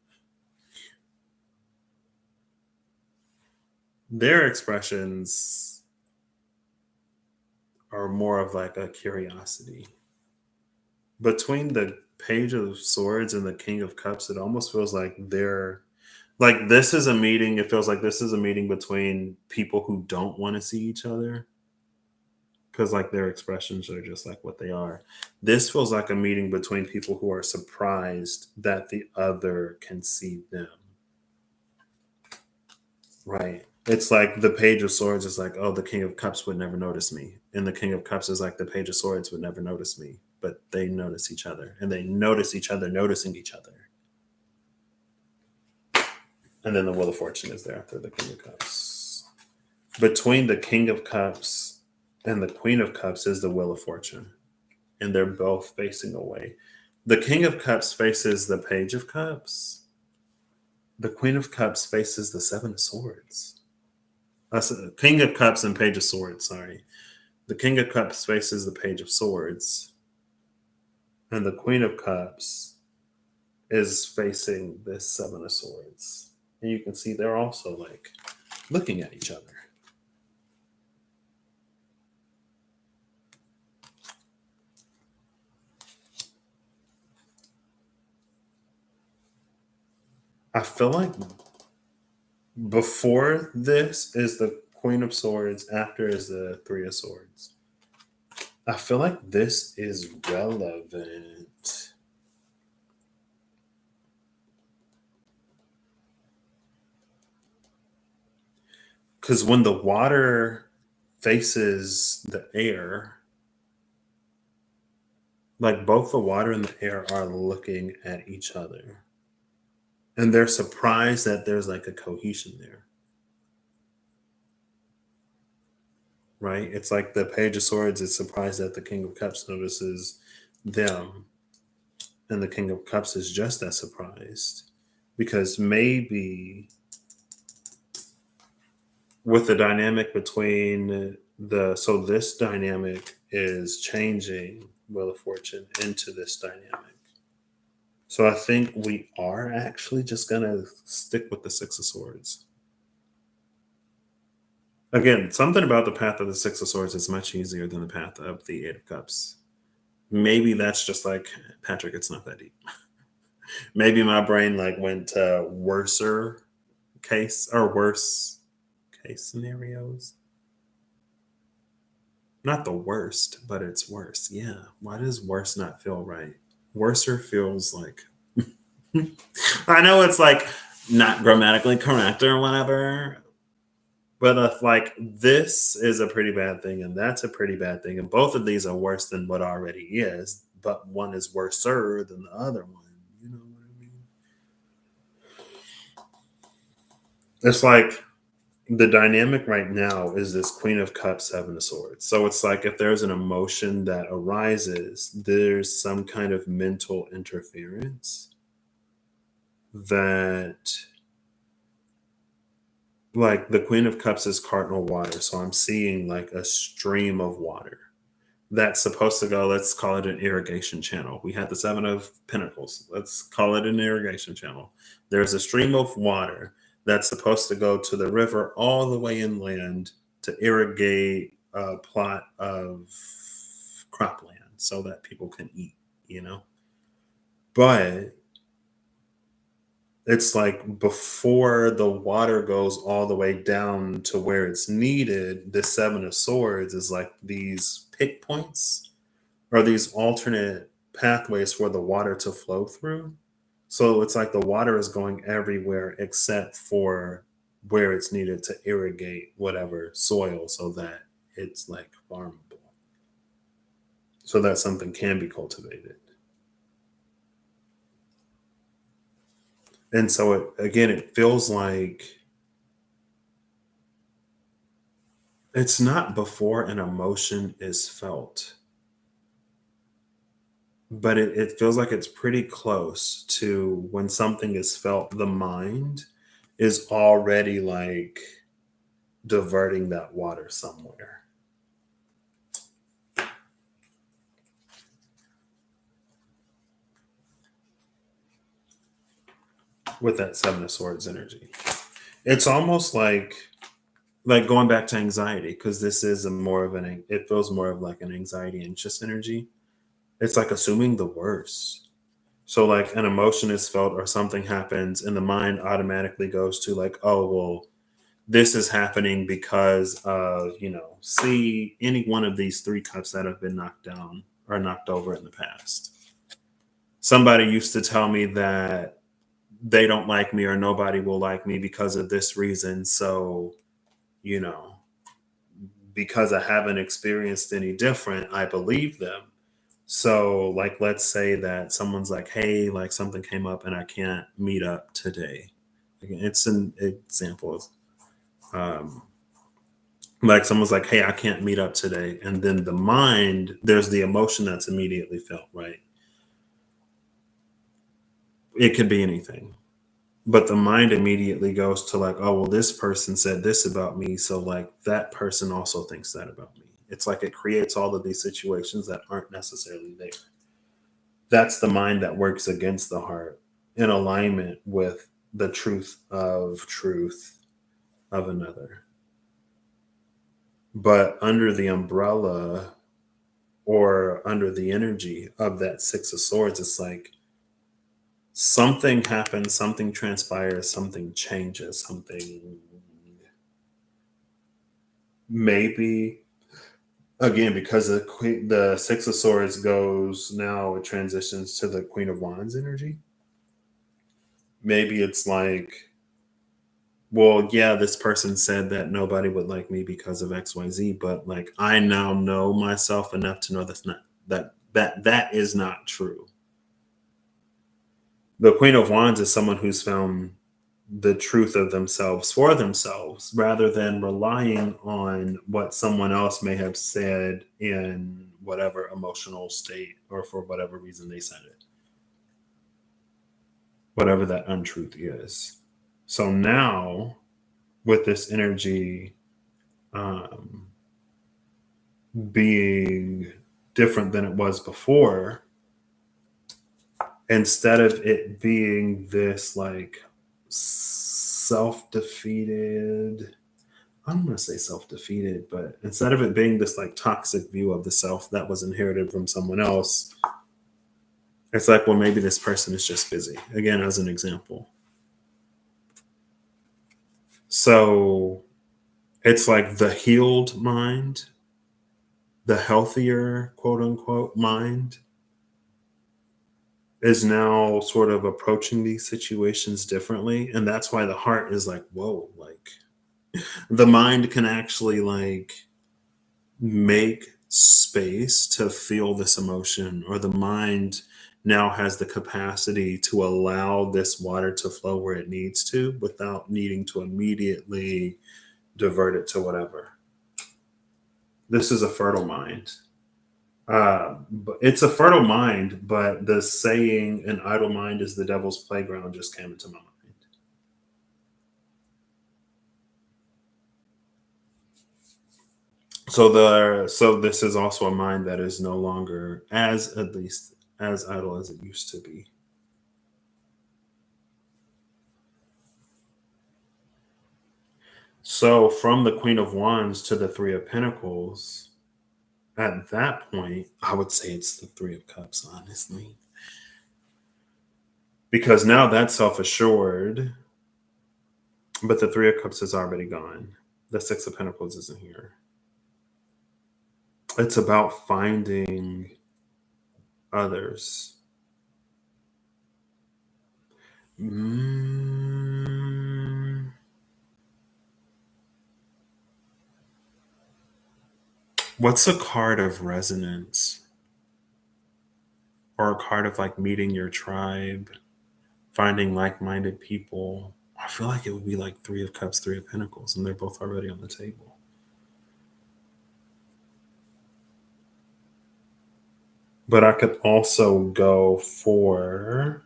Their expressions are more of like a curiosity. Between the Page of Swords and the King of Cups, it almost feels like they're like this is a meeting. It feels like this is a meeting between people who don't want to see each other because like their expressions are just like what they are. This feels like a meeting between people who are surprised that the other can see them. Right. It's like the Page of Swords is like, oh, the King of Cups would never notice me. And the King of Cups is like, the Page of Swords would never notice me. But they notice each other and they notice each other noticing each other. And then the Wheel of Fortune is there after the King of Cups. Between the King of Cups and the Queen of Cups is the Wheel of Fortune. And they're both facing away. The King of Cups faces the Page of Cups. The Queen of Cups faces the Seven of Swords. King of Cups and Page of Swords, sorry. The King of Cups faces the Page of Swords. And the Queen of Cups is facing this Seven of Swords. And you can see they're also like looking at each other. I feel like before this is the Queen of Swords, after is the Three of Swords. I feel like this is relevant. Because when the water faces the air, like both the water and the air are looking at each other. And they're surprised that there's like a cohesion there. Right? It's like the Page of Swords is surprised that the King of Cups notices them. And the King of Cups is just as surprised. Because maybe with the dynamic between so this dynamic is changing Wheel of Fortune into this dynamic. So I think we are actually just gonna stick with the Six of Swords. Again, something about the path of the Six of Swords is much easier than the path of the Eight of Cups. Maybe that's just like Patrick, it's not that deep. Maybe my brain like went to worser case or worse case scenarios. Not the worst, but it's worse. Yeah. Why does worse not feel right? Worser feels like I know it's like not grammatically correct or whatever, but if like this is a pretty bad thing and that's a pretty bad thing, and both of these are worse than what already is, but one is worser than the other one. You know what I mean? It's like the dynamic right now is this Queen of Cups, Seven of Swords. So it's like if there's an emotion that arises, there's some kind of mental interference that, like the Queen of Cups is cardinal water. So I'm seeing like a stream of water that's supposed to go, let's call it an irrigation channel. We had the Seven of Pentacles. Let's call it an irrigation channel. There's a stream of water that's supposed to go to the river all the way inland to irrigate a plot of cropland so that people can eat, you know? But it's like before the water goes all the way down to where it's needed, the Seven of Swords is like these pick points or these alternate pathways for the water to flow through. So it's like the water is going everywhere except for where it's needed to irrigate whatever soil so that it's like farmable. So that something can be cultivated. And so it feels like it's not before an emotion is felt, but it feels like it's pretty close to when something is felt, the mind is already like diverting that water somewhere. with that Seven of Swords energy. It's almost like going back to anxiety, because this is a more of an, it feels more of like an anxiety anxious energy. It's like assuming the worst. So like an emotion is felt or something happens and the mind automatically goes to like, oh well, this is happening because of, see any one of these three cups that have been knocked down or knocked over in the past. Somebody used to tell me that they don't like me or nobody will like me because of this reason. So, you know, because I haven't experienced any different, I believe them. So, like, let's say that someone's like, hey, like something came up and I can't meet up today. Again, it's an example of, like, someone's like, hey, I can't meet up today. And then the mind, there's the emotion that's immediately felt, right? It could be anything. But the mind immediately goes to like, oh well, this person said this about me, so like that person also thinks that about me. It's like it creates all of these situations that aren't necessarily there. That's the mind that works against the heart in alignment with the truth of another. But under the umbrella or under the energy of that Six of Swords, it's like something happens, something transpires, something changes, something, maybe, again, because the Six of Swords goes now, it transitions to the Queen of Wands energy. Maybe it's like, well, yeah, this person said that nobody would like me because of XYZ, but like I now know myself enough to know that's not, that is not true. The Queen of Wands is someone who's found the truth of themselves for themselves rather than relying on what someone else may have said in whatever emotional state or for whatever reason they said it, whatever that untruth is. So now, with this energy um, being different than it was before, instead of it being this like self defeated, I'm going to say self defeated, but instead of it being this like toxic view of the self that was inherited from someone else, it's like, well, maybe this person is just busy. Again, as an example. So it's like the healed mind, the healthier, quote unquote, mind is now sort of approaching these situations differently. And that's why the heart is like, whoa, like the mind can actually like make space to feel this emotion, or the mind now has the capacity to allow this water to flow where it needs to without needing to immediately divert it to whatever. This is a fertile mind. But it's a fertile mind, but the saying an idle mind is the devil's playground just came into my mind. So this is also a mind that is no longer as, at least as idle as it used to be. So from the Queen of Wands to the Three of Pentacles, at that point, I would say it's the Three of Cups, honestly. Because now that's self assured, but the Three of Cups is already gone. The Six of Pentacles isn't here. It's about finding others. What's a card of resonance? Or a card of like meeting your tribe, finding like minded people? I feel like it would be like Three of Cups, Three of Pentacles, and they're both already on the table. But I could also go for,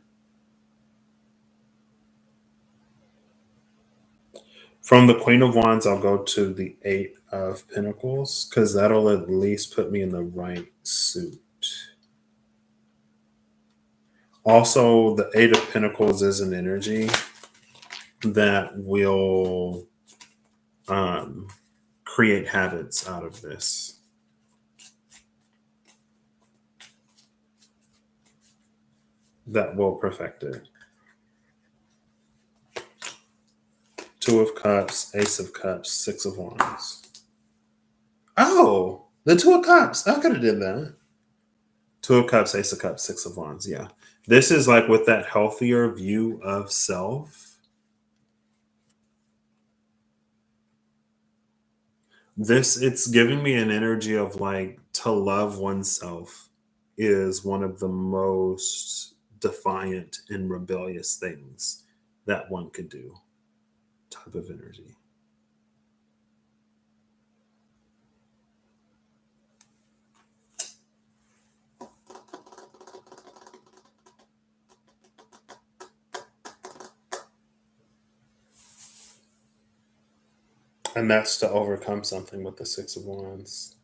from the Queen of Wands, I'll go to the Eight of Pentacles, because that'll at least put me in the right suit. Also, the Eight of Pentacles is an energy that will create habits out of this. That will perfect it. Two of Cups, Ace of Cups, Six of Wands. Oh, the Two of Cups. I could have did that. Two of Cups, Ace of Cups, Six of Wands. Yeah. This is like with that healthier view of self. It's giving me an energy of like to love oneself is one of the most defiant and rebellious things that one could do type of energy. And that's to overcome something with the Six of Wands.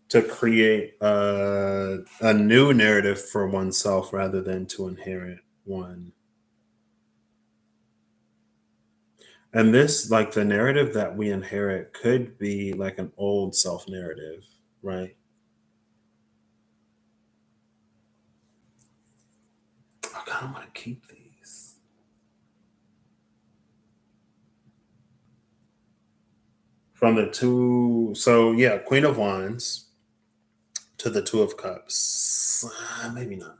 To create a new narrative for oneself rather than to inherit one. And this, like the narrative that we inherit, could be like an old self narrative, right? I kind of want to keep these. From the two, so yeah, Queen of Wands to the Two of Cups. Maybe not.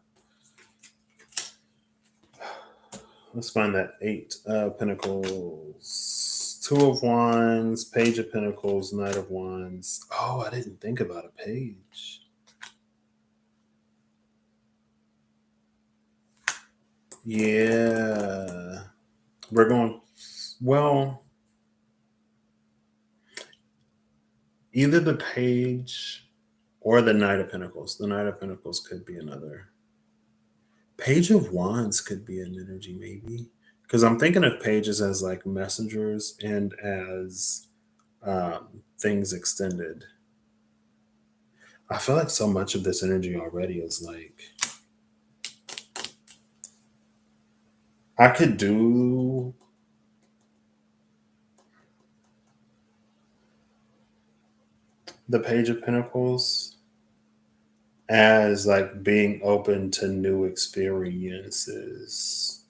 Let's find that Eight of Pentacles, Two of Wands, Page of Pentacles, Knight of Wands. Oh, I didn't think about a page. Yeah. We're going, well, either the page or the Knight of Pentacles. The Knight of Pentacles could be another. Page of Wands could be an energy, maybe. Because I'm thinking of pages as like messengers and as things extended. I feel like so much of this energy already is like, I could do the Page of Pentacles as like being open to new experiences.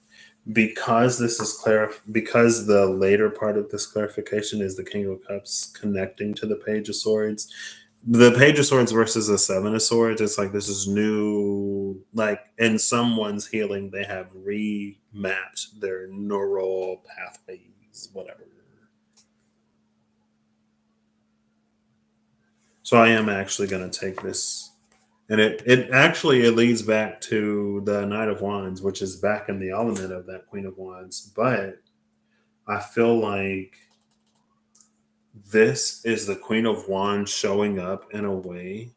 Because this is because the later part of this clarification is the King of Cups connecting to the Page of Swords. The Page of Swords versus the Seven of Swords, it's like this is new. Like in someone's healing, they have remapped their neural pathways, whatever. So I am actually going to take this, and it actually it leads back to the Knight of Wands, which is back in the element of that Queen of Wands. But I feel like this is the Queen of Wands showing up in a way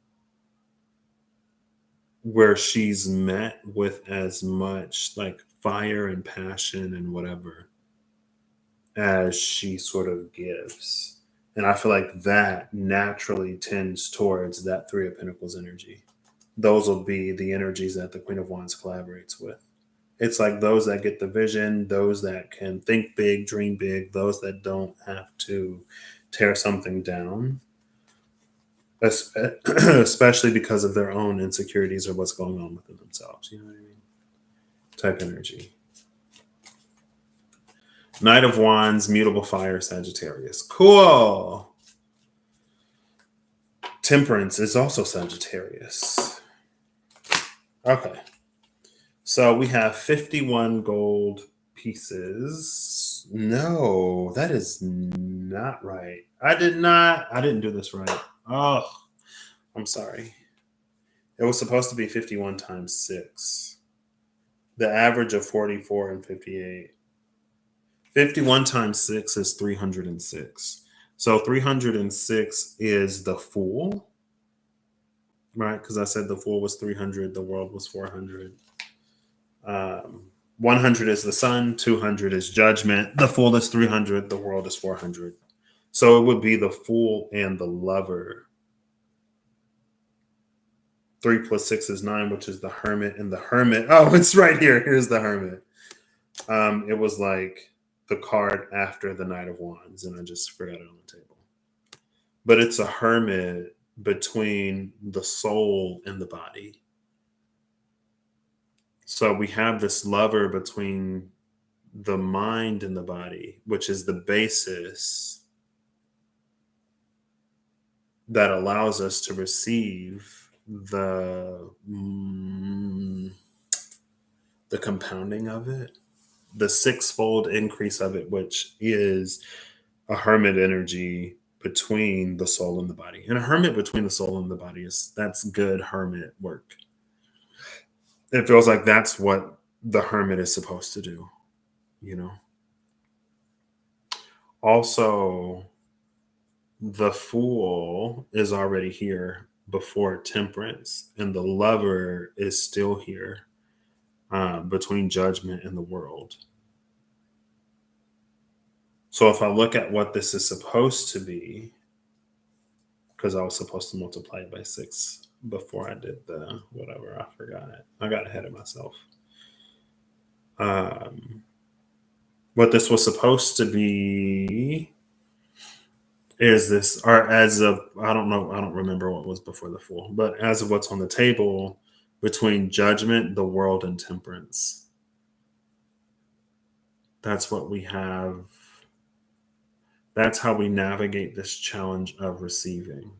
where she's met with as much like fire and passion and whatever as she sort of gives. And I feel like that naturally tends towards that Three of Pentacles energy. Those will be the energies that the Queen of Wands collaborates with. It's like those that get the vision, those that can think big, dream big, those that don't have to tear something down, especially because of their own insecurities or what's going on within themselves. You know what I mean? Type energy. Knight of Wands, mutable fire, Sagittarius. Cool. Temperance is also Sagittarius. Okay. So we have 51 gold pieces. No, that is not right. I didn't do this right. Oh, I'm sorry. It was supposed to be 51 times 6. The average of 44 and 58. 51 times 6 is 306. So 306 is the Fool, right? Because I said the Fool was 300, the world was 400. 100 is the Sun, 200 is Judgment, the Fool is 300, the world is 400. So it would be the Fool and the Lover. 3 plus 6 is 9, which is the Hermit. And the Hermit, oh, it's right here. Here's the Hermit. It was like the card after the Knight of Wands, and I just forgot it on the table. But it's a hermit between the soul and the body. So we have this lover between the mind and the body, which is the basis that allows us to receive the compounding of it, the sixfold increase of it, which is a hermit energy between the soul and the body. And a hermit between the soul and the body that's good hermit work. It feels like that's what the hermit is supposed to do, you know. Also, the fool is already here before temperance, and the lover is still here between judgment and the world. So if I look at what this is supposed to be, because I was supposed to multiply it by 6 before I did the whatever, I forgot it. I got ahead of myself. What this was supposed to be is this, or as of, I don't know, I don't remember what was before the fool, but as of what's on the table between judgment, the world, and temperance. That's what we have. That's how we navigate this challenge of receiving.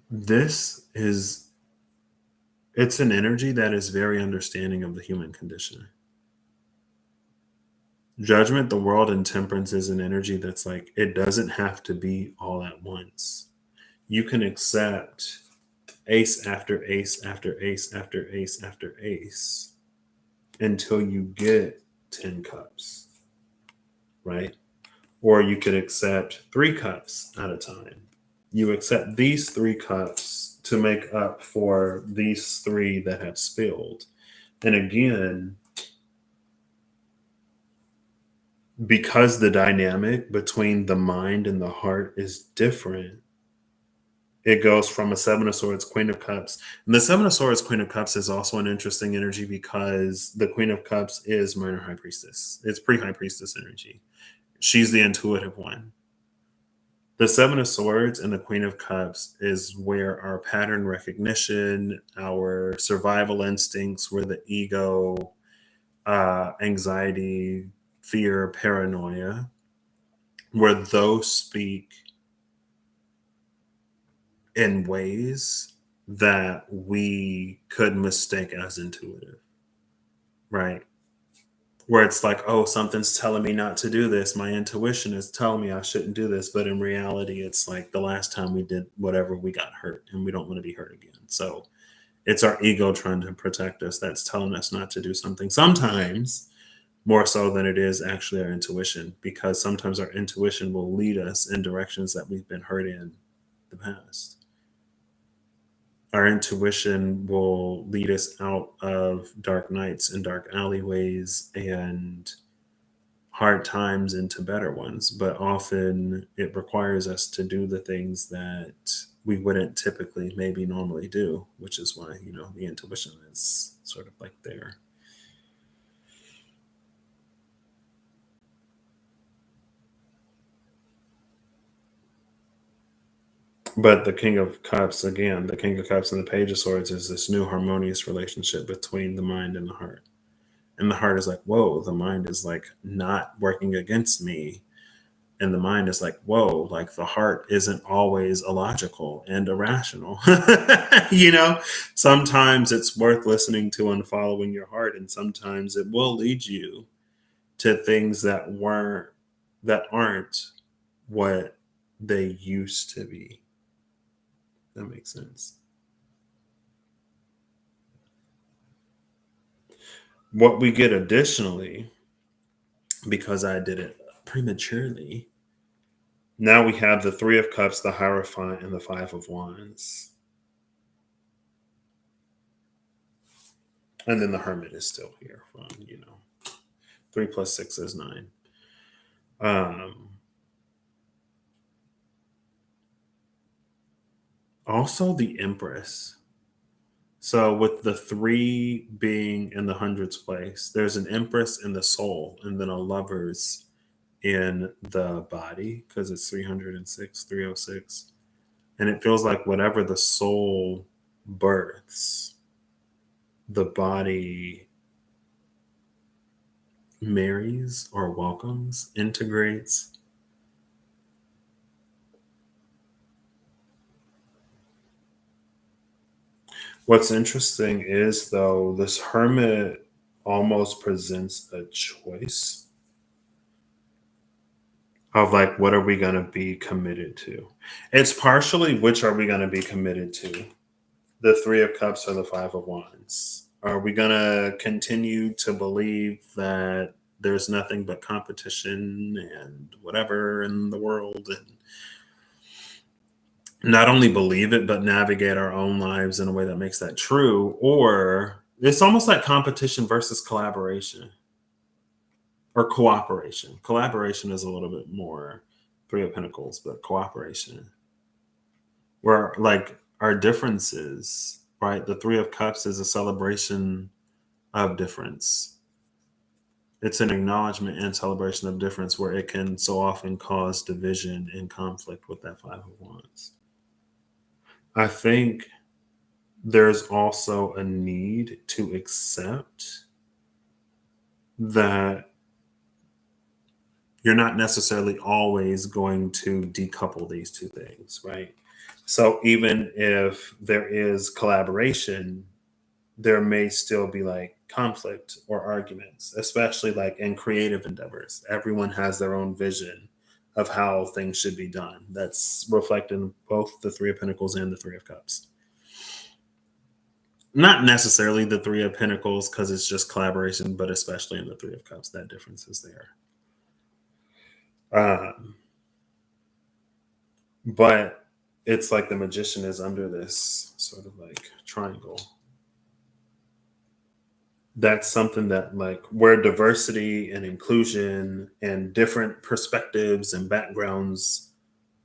It's an energy that is very understanding of the human condition. Judgment, the world, and temperance is an energy that's like, it doesn't have to be all at once. You can accept ace after ace after ace after ace after ace until you get 10 cups, right? Or you could accept 3 cups at a time. You accept these 3 cups to make up for these 3 that have spilled. And again, because the dynamic between the mind and the heart is different, it goes from a 7 of Swords, Queen of Cups. And the 7 of Swords, Queen of Cups is also an interesting energy because the Queen of Cups is Minor High Priestess. It's pre-High Priestess energy. She's the intuitive one. The 7 of Swords and the Queen of Cups is where our pattern recognition, our survival instincts, where the ego, anxiety, fear, paranoia, where those speak in ways that we could mistake as intuitive, right? Where it's like, oh, something's telling me not to do this. My intuition is telling me I shouldn't do this. But in reality, it's like the last time we did whatever, we got hurt and we don't want to be hurt again. So it's our ego trying to protect us that's telling us not to do something. Sometimes more so than it is actually our intuition, because sometimes our intuition will lead us in directions that we've been hurt in the past. Our intuition will lead us out of dark nights and dark alleyways and hard times into better ones. But often it requires us to do the things that we wouldn't typically maybe normally do, which is why, the intuition is sort of like there. But the King of Cups, again, the King of Cups and the Page of Swords is this new harmonious relationship between the mind and the heart. And the heart is like, whoa, the mind is like not working against me. And the mind is like, whoa, like the heart isn't always illogical and irrational. Sometimes it's worth listening to and following your heart. And sometimes it will lead you to things that aren't what they used to be. That makes sense. What we get additionally, because I did it prematurely, now we have the 3 of Cups, the Hierophant, and the 5 of Wands. And then the Hermit is still here from, 3 plus 6 is 9. Also, the Empress. So, with the three being in the hundreds place, there's an Empress in the soul, and then a Lovers in the body because it's 306, 306. And it feels like whatever the soul births, the body marries or welcomes, integrates. What's interesting is, though, this hermit almost presents a choice of like, what are we going to be committed to? It's partially which are we going to be committed to? The Three of Cups or the Five of Wands? Are we going to continue to believe that there's nothing but competition and whatever in the world, and not only believe it, but navigate our own lives in a way that makes that true? Or it's almost like competition versus collaboration or cooperation. Collaboration is a little bit more Three of Pentacles, but cooperation, where like our differences, right? The Three of Cups is a celebration of difference. It's an acknowledgement and celebration of difference where it can so often cause division and conflict with that Five of Wands. I think there's also a need to accept that you're not necessarily always going to decouple these two things, right? So even if there is collaboration, there may still be like conflict or arguments, especially like in creative endeavors. Everyone has their own vision of how things should be done. That's reflected in both the Three of Pentacles and the Three of Cups. Not necessarily the Three of Pentacles because it's just collaboration, but especially in the Three of Cups, that difference is there. Um, but it's like the magician is under this sort of like triangle. That's something that like where diversity and inclusion and different perspectives and backgrounds,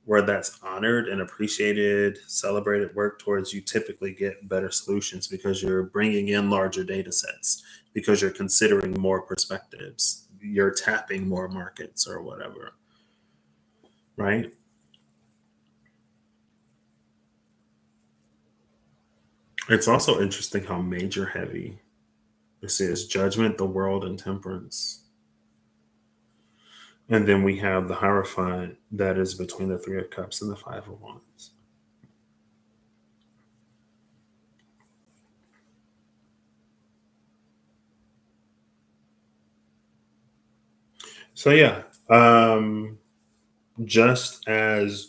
where that's honored and appreciated, celebrated, work towards, you typically get better solutions because you're bringing in larger data sets, because you're considering more perspectives, you're tapping more markets or whatever, right? It's also interesting how major heavy this is: judgment, the world, and temperance. And then we have the Hierophant that is between the Three of Cups and the Five of Wands. So yeah, just as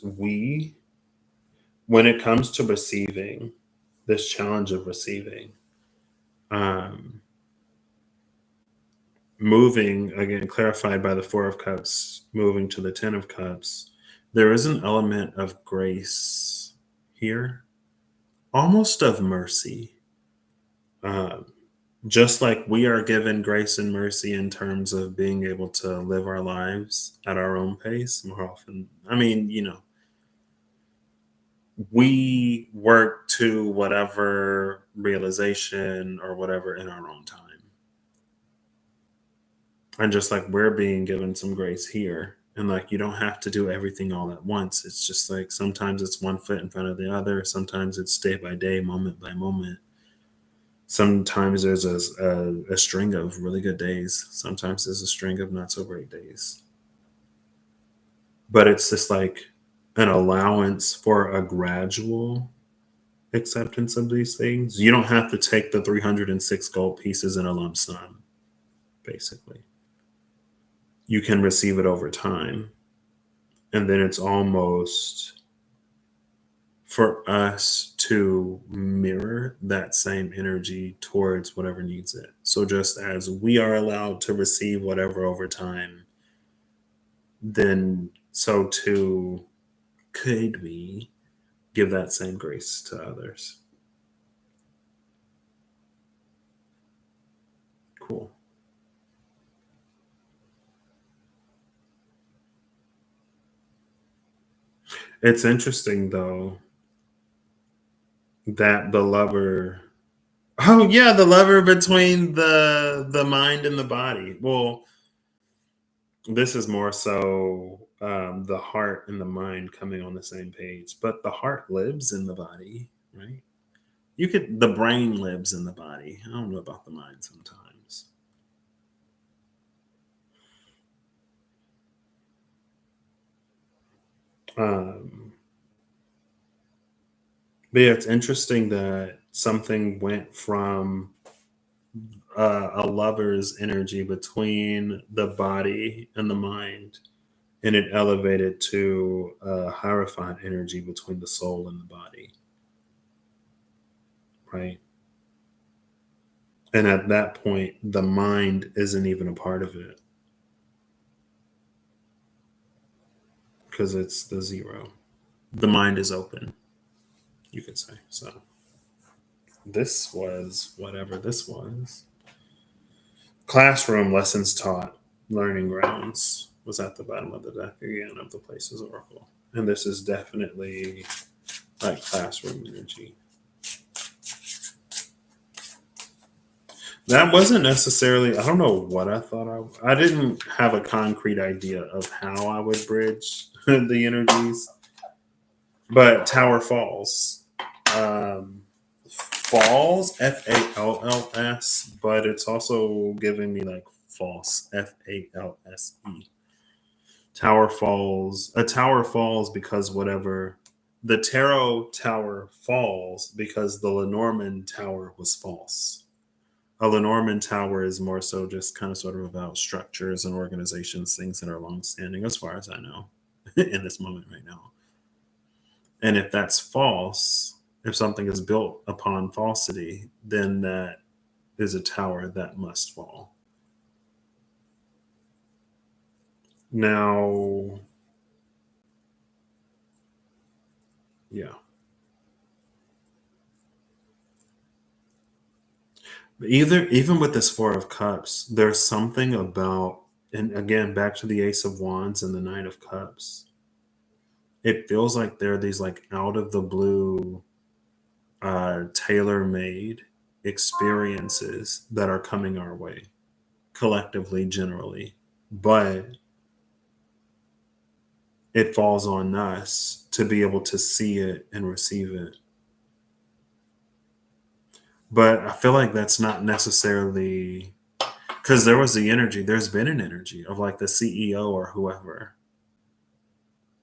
when it comes to receiving, this challenge of receiving, um, moving again, clarified by the Four of Cups, moving to the Ten of Cups, there is an element of grace here, almost of mercy. Um, just like we are given grace and mercy in terms of being able to live our lives at our own pace more often. I mean, we work to whatever realization or whatever in our own time. And just like we're being given some grace here. And like you don't have to do everything all at once. It's just like sometimes it's one foot in front of the other. Sometimes it's day by day, moment by moment. Sometimes there's a string of really good days. Sometimes there's a string of not so great days. But it's just like an allowance for a gradual acceptance of these things. You don't have to take the 306 gold pieces in a lump sum, basically. You can receive it over time. And then it's almost for us to mirror that same energy towards whatever needs it. So just as we are allowed to receive whatever over time, then so too could we give that same grace to others. Cool. It's interesting though, that the lover. Oh yeah, the lover between the mind and the body. Well, this is more so the heart and the mind coming on the same page, but the heart lives in the body, right? The brain lives in the body. I don't know about the mind sometimes. Um, but yeah, it's interesting that something went from a lover's energy between the body and the mind, and it elevated to a hierophant energy between the soul and the body, right? And at that point, the mind isn't even a part of it because it's the zero. The mind is open, you could say. So this was whatever this was. Classroom lessons taught, learning grounds was at the bottom of the deck again of the Places Oracle. And this is definitely like classroom energy. That wasn't necessarily, I don't know what I thought I didn't have a concrete idea of how I would bridge the energies, but Tower Falls. Falls, Falls, but it's also giving me like false, False. Tower falls. A tower falls because whatever. The tarot tower falls because the Lenormand tower was false. A Lenormand tower is more so just kind of sort of about structures and organizations, things that are long-standing, as far as I know, in this moment right now. And if that's false, if something is built upon falsity, then that is a tower that must fall. Now, yeah. Even with this Four of Cups, there's something about, and again, back to the Ace of Wands and the Nine of Cups. It feels like there are these like out of the blue, tailor made experiences that are coming our way, collectively, generally. But it falls on us to be able to see it and receive it. But I feel like that's not necessarily because there was the energy, there's been an energy of like the CEO or whoever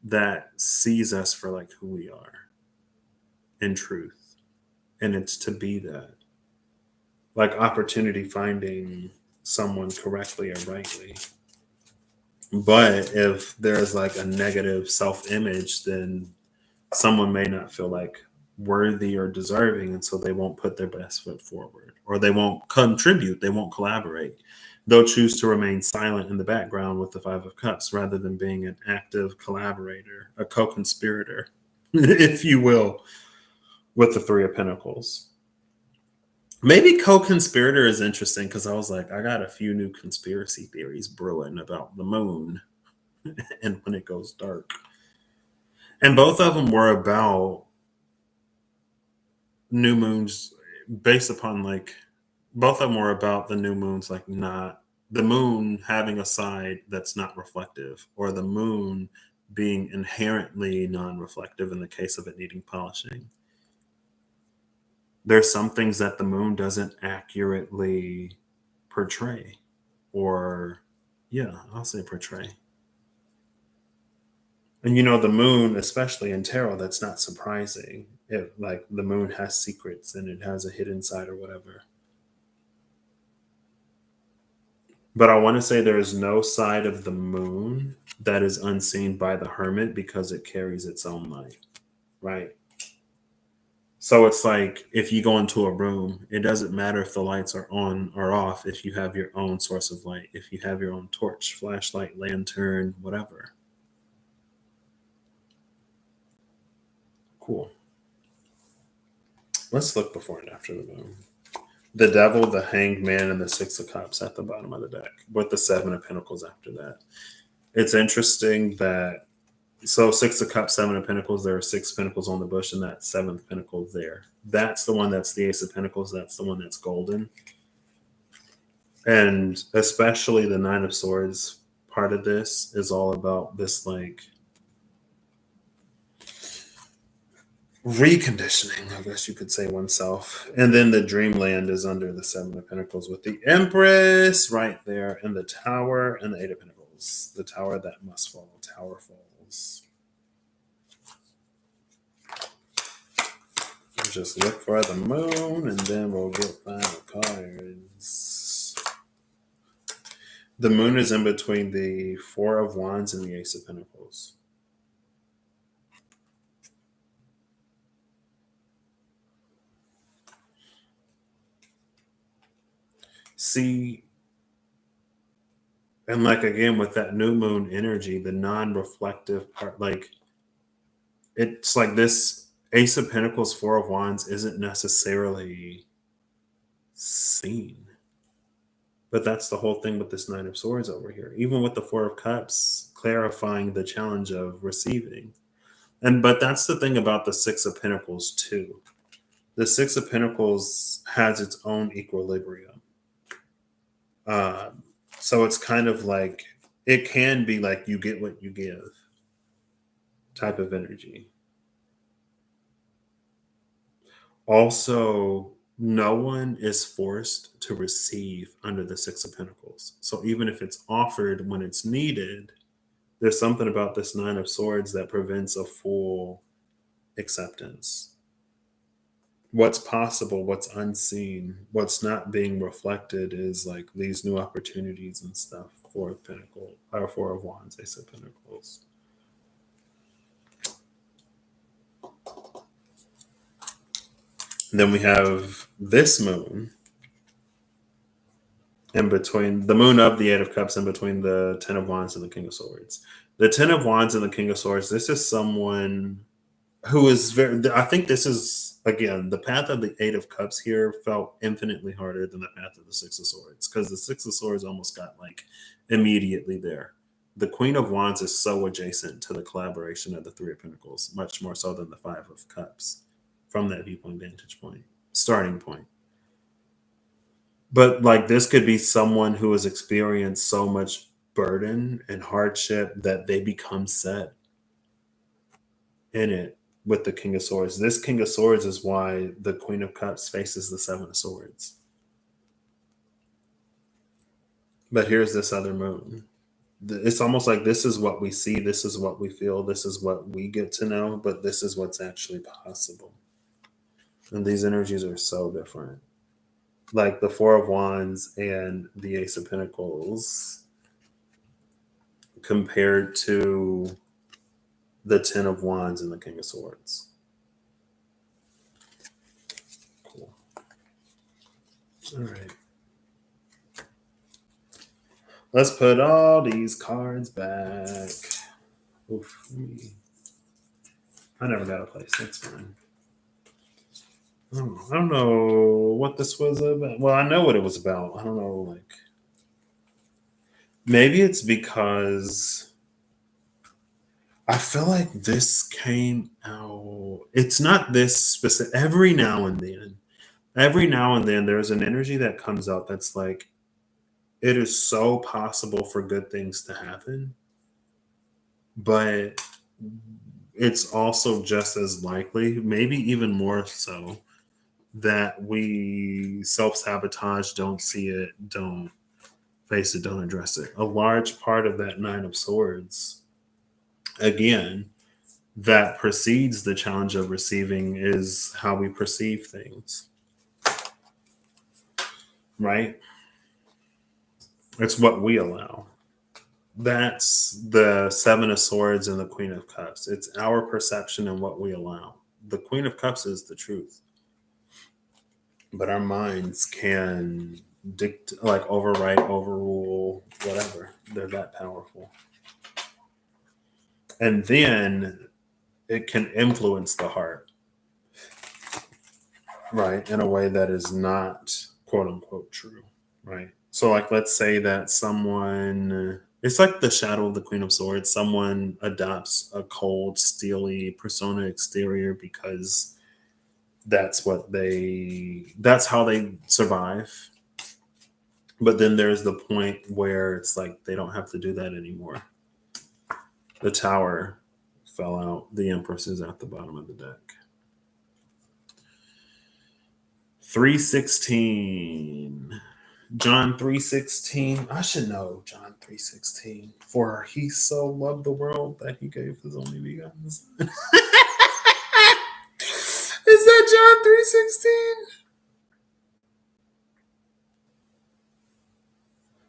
that sees us for like who we are in truth. And it's to be that. Like opportunity finding someone correctly or rightly. But if there's like a negative self image, then someone may not feel like worthy or deserving. And so they won't put their best foot forward or they won't contribute, they won't collaborate. They'll choose to remain silent in the background with the Five of Cups rather than being an active collaborator, a co conspirator, if you will, with the Three of Pentacles. Maybe co-conspirator is interesting because I was like, I got a few new conspiracy theories brewing about the moon and when it goes dark. And both of them were about new moons based upon like both of them were about the new moons like not the moon having a side that's not reflective or the moon being inherently non-reflective in the case of it needing polishing. There's some things that the moon doesn't accurately portray or yeah, I'll say portray. And you know, the moon, especially in tarot, that's not surprising. It like the moon has secrets and it has a hidden side or whatever. But I want to say there is no side of the moon that is unseen by the hermit because it carries its own light, right? So it's like if you go into a room, it doesn't matter if the lights are on or off if you have your own source of light, if you have your own torch, flashlight, lantern, whatever. Cool. Let's look before and after the moon. The devil, the hanged man, and the Six of Cups at the bottom of the deck, with the Seven of Pentacles after that. It's interesting that So 6 of Cups, 7 of Pentacles, there are 6 pentacles on the bush, and that 7th pentacle there. That's the one that's the Ace of Pentacles. That's the one that's golden. And especially the 9 of Swords part of this is all about this like reconditioning, I guess you could say, oneself. And then the Dreamland is under the 7 of Pentacles with the Empress right there, and the Tower and the 8 of Pentacles. The Tower that must fall. Tower falls. Just look for the Moon, and then we'll get final cards. The Moon is in between the 4 of Wands and the Ace of Pentacles. See, and like again with that new moon energy, the non-reflective part, like it's like this Ace of Pentacles, 4 of Wands isn't necessarily seen. But that's the whole thing with this 9 of Swords over here. Even with the 4 of Cups, clarifying the challenge of receiving. But that's the thing about the 6 of Pentacles too. The 6 of Pentacles has its own equilibrium. So it's kind of like, it can be like you get what you give type of energy. Also, no one is forced to receive under the 6 of Pentacles. So even if it's offered when it's needed, there's something about this 9 of Swords that prevents a full acceptance. What's possible, what's unseen, what's not being reflected is like these new opportunities and stuff. 4 of Pentacles, or 4 of Wands, Ace of Pentacles. And then we have this moon in between the moon of the 8 of Cups, in between the 10 of Wands and the King of Swords. The 10 of Wands and the King of Swords, this is someone who is very, I think this is, again, the path of the 8 of Cups here felt infinitely harder than the path of the 6 of Swords, because the 6 of Swords almost got like immediately there. The Queen of Wands is so adjacent to the collaboration of the 3 of Pentacles, much more so than the 5 of Cups from that viewpoint, vantage point, starting point. But like this could be someone who has experienced so much burden and hardship that they become set in it with the King of Swords. This King of Swords is why the Queen of Cups faces the 7 of Swords. But here's this other moon. It's almost like this is what we see, this is what we feel, this is what we get to know, but this is what's actually possible. And these energies are so different. Like the 4 of Wands and the Ace of Pentacles compared to the 10 of Wands and the King of Swords. Cool. All right. Let's put all these cards back. Oof. I never got a place. That's fine. I don't know what this was about. Well, I know what it was about. I don't know, like, maybe it's because I feel like this came out. It's not this specific. Every now and then, there's an energy that comes out that's like, it is so possible for good things to happen, but it's also just as likely, maybe even more so, that we self sabotage, don't see it, don't face it, don't address it. A large part of that 9 of Swords, again, that precedes the challenge of receiving is how we perceive things, right? It's what we allow. That's the 7 of Swords and the Queen of Cups. It's our perception and what we allow. The Queen of Cups is the truth, but our minds can like overwrite, overrule, whatever. They're that powerful. And then it can influence the heart, right, in a way that is not quote unquote true, right? So, like, let's say that someone It's like the shadow of the Queen of Swords. Someone adopts a cold, steely persona exterior because that's how they survive. But then there's the point where it's like they don't have to do that anymore. The tower fell out. The Empress is at the bottom of the deck. 316. John 3:16. I should know John 3:16. For he so loved the world that he gave his only begotten son. Is that John 3:16?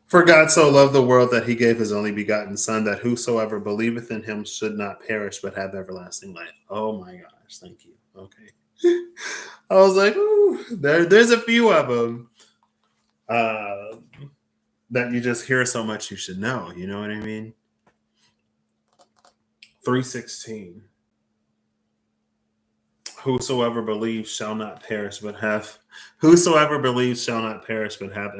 For God so loved the world that he gave his only begotten son, that whosoever believeth in him should not perish but have everlasting life. Oh my gosh, thank you. Okay. I was like, ooh, there's a few of them. That you just hear so much you should know. You know what I mean? 316. Whosoever believes shall not perish but have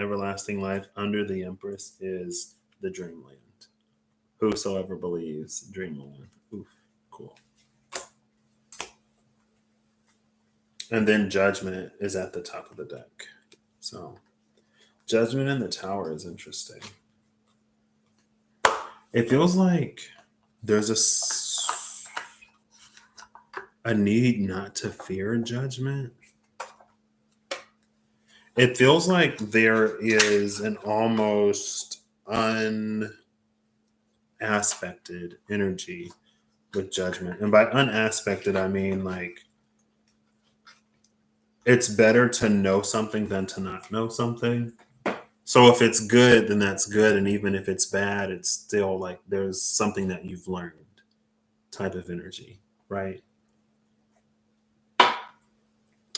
everlasting life. Under the Empress is the Dreamland. Whosoever believes, Dreamland. Oof, cool. And then Judgment is at the top of the deck. So Judgment in the Tower is interesting. It feels like there's a need not to fear judgment. It feels like there is an almost unaspected energy with judgment. And by unaspected, I mean like it's better to know something than to not know something. So if it's good, then that's good. And even if it's bad, it's still like there's something that you've learned type of energy, right?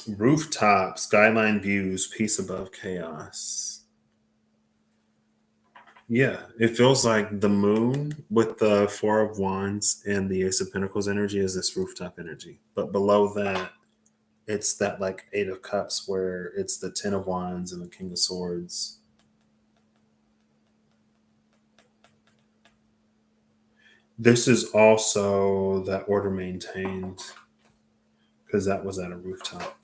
Rooftop, skyline views, peace above chaos. Yeah, it feels like the moon with the Four of Wands and the Ace of Pentacles energy is this rooftop energy. But below that, it's that like Eight of Cups where it's the Ten of Wands and the King of Swords. This is also that order maintained because that was at a rooftop.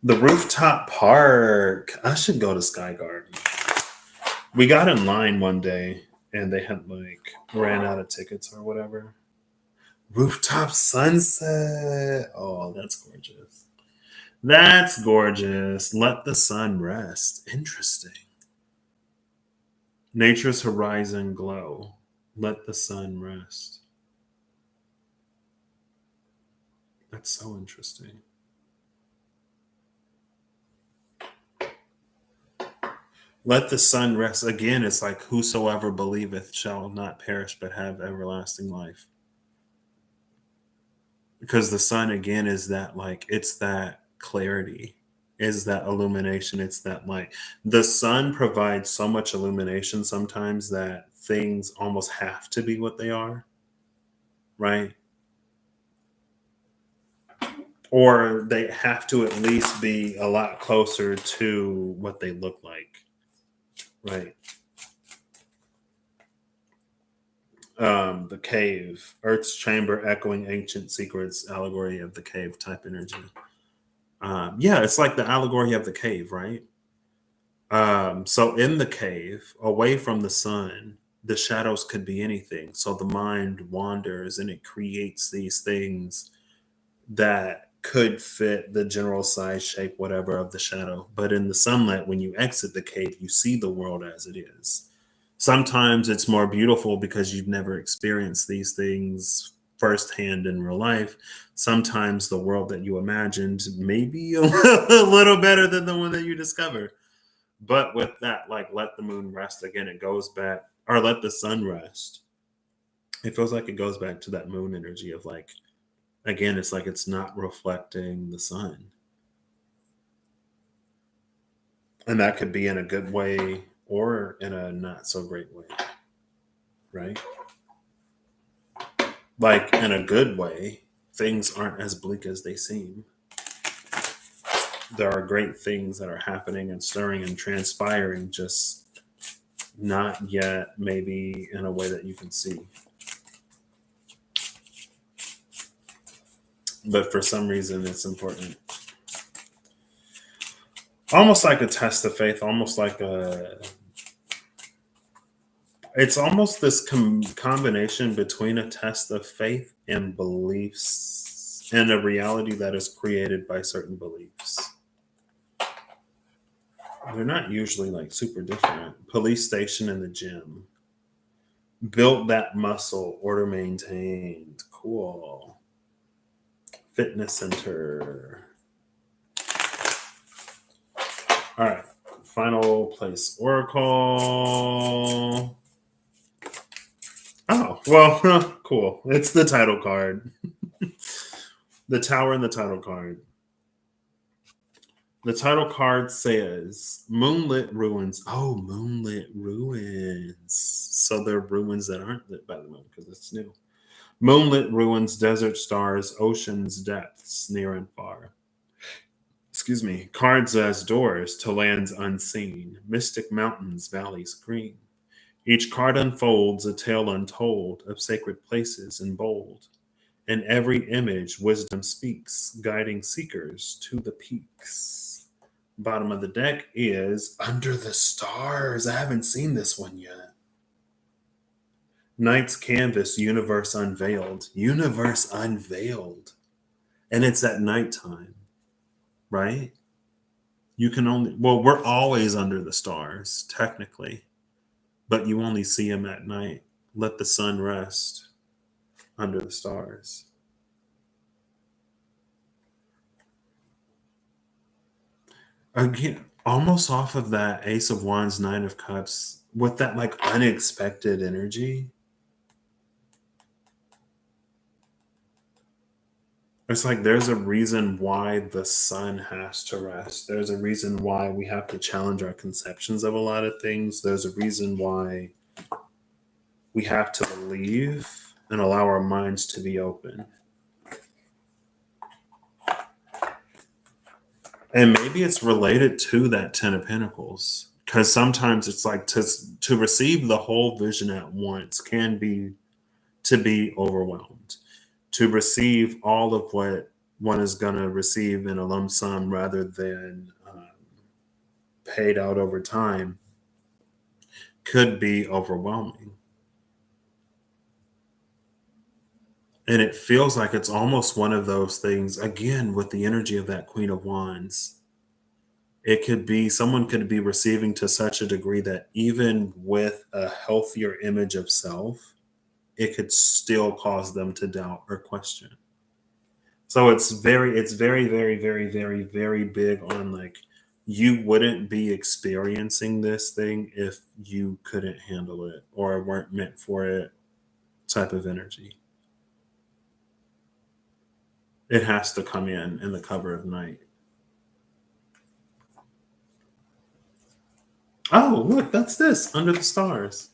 The rooftop park. I should go to Sky Garden. We got in line one day and they had like ran out of tickets or whatever. Rooftop sunset. Oh, that's gorgeous. That's gorgeous. Let the sun rest. Interesting. Nature's horizon glow. Let the sun rest. That's so interesting. Let the sun rest. Again, it's like whosoever believeth shall not perish but have everlasting life. Because the sun again is that like it's that clarity, is that illumination, it's that light. The sun provides so much illumination sometimes that things almost have to be what they are, right? Or they have to at least be a lot closer to what they look like, right? The cave, Earth's chamber, echoing ancient secrets, allegory of the cave type energy. Yeah, it's like the allegory of the cave, right? So in the cave, away from the sun, the shadows could be anything. So the mind wanders and it creates these things that could fit the general size, shape, whatever of the shadow. But in the sunlight, when you exit the cave, you see the world as it is. Sometimes it's more beautiful because you've never experienced these things firsthand in real life. Sometimes the world that you imagined may be a little better than the one that you discover. But with that, like let the moon rest again, it goes back, or let the sun rest. It feels like it goes back to that moon energy of like, again, it's like it's not reflecting the sun. And that could be in a good way or in a not so great way, right? Like in a good way, things aren't as bleak as they seem. There are great things that are happening and stirring and transpiring, just not yet maybe in a way that you can see. But for some reason, it's important. Almost like a test of faith, almost like it's almost this combination between a test of faith and beliefs and a reality that is created by certain beliefs. They're not usually like super different. Police station and the gym. Built that muscle, order maintained. Cool. Fitness center. All right. Final place oracle. Oh, well, cool. It's the title card. The tower and the title card. The title card says Moonlit Ruins. Oh, Moonlit Ruins. So they're ruins that aren't lit by the moon because it's new. Moonlit Ruins, desert stars, oceans, depths, near and far. Excuse me. Cards as doors to lands unseen, mystic mountains, valleys green. Each card unfolds a tale untold of sacred places in bold. In every image, wisdom speaks, guiding seekers to the peaks. Bottom of the deck is Under the Stars. I haven't seen this one yet. Night's Canvas, Universe Unveiled. Universe Unveiled. And it's at nighttime, right? You can only, well, we're always under the stars, technically, but you only see them at night. Let the sun rest under the stars. Again, almost off of that Ace of Wands, Nine of Cups, with that like unexpected energy. It's like there's a reason why the sun has to rest. There's a reason why we have to challenge our conceptions of a lot of things. There's a reason why we have to believe and allow our minds to be open. And maybe it's related to that Ten of Pentacles. Because sometimes it's like to receive the whole vision at once can be to be overwhelmed. To receive all of what one is going to receive in a lump sum rather than paid out over time could be overwhelming. And it feels like it's almost one of those things, again, with the energy of that Queen of Wands. It could be someone could be receiving to such a degree that even with a healthier image of self, it could still cause them to doubt or question. So it's very, very big on like, you wouldn't be experiencing this thing if you couldn't handle it or weren't meant for it type of energy. It has to come in the cover of night. Oh, look, that's this Under the Stars.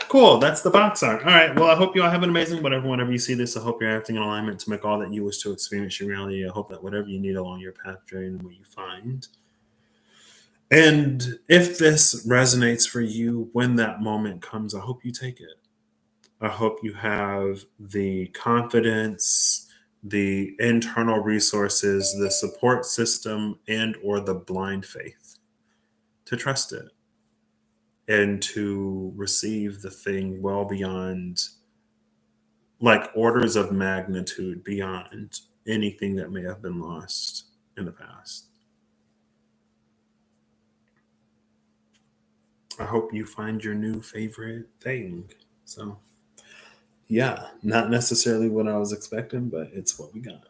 Cool. That's the box art. All right. Well, I hope you all have an amazing whatever. Whenever you see this, I hope you're acting in alignment to make all that you wish to experience your reality. I hope that whatever you need along your path, journey, what you find. And if this resonates for you when that moment comes, I hope you take it. I hope you have the confidence, the internal resources, the support system, and or the blind faith to trust it and to receive the thing well beyond, like orders of magnitude beyond anything that may have been lost in the past. I hope you find your new favorite thing. So, yeah, not necessarily what I was expecting, but it's what we got.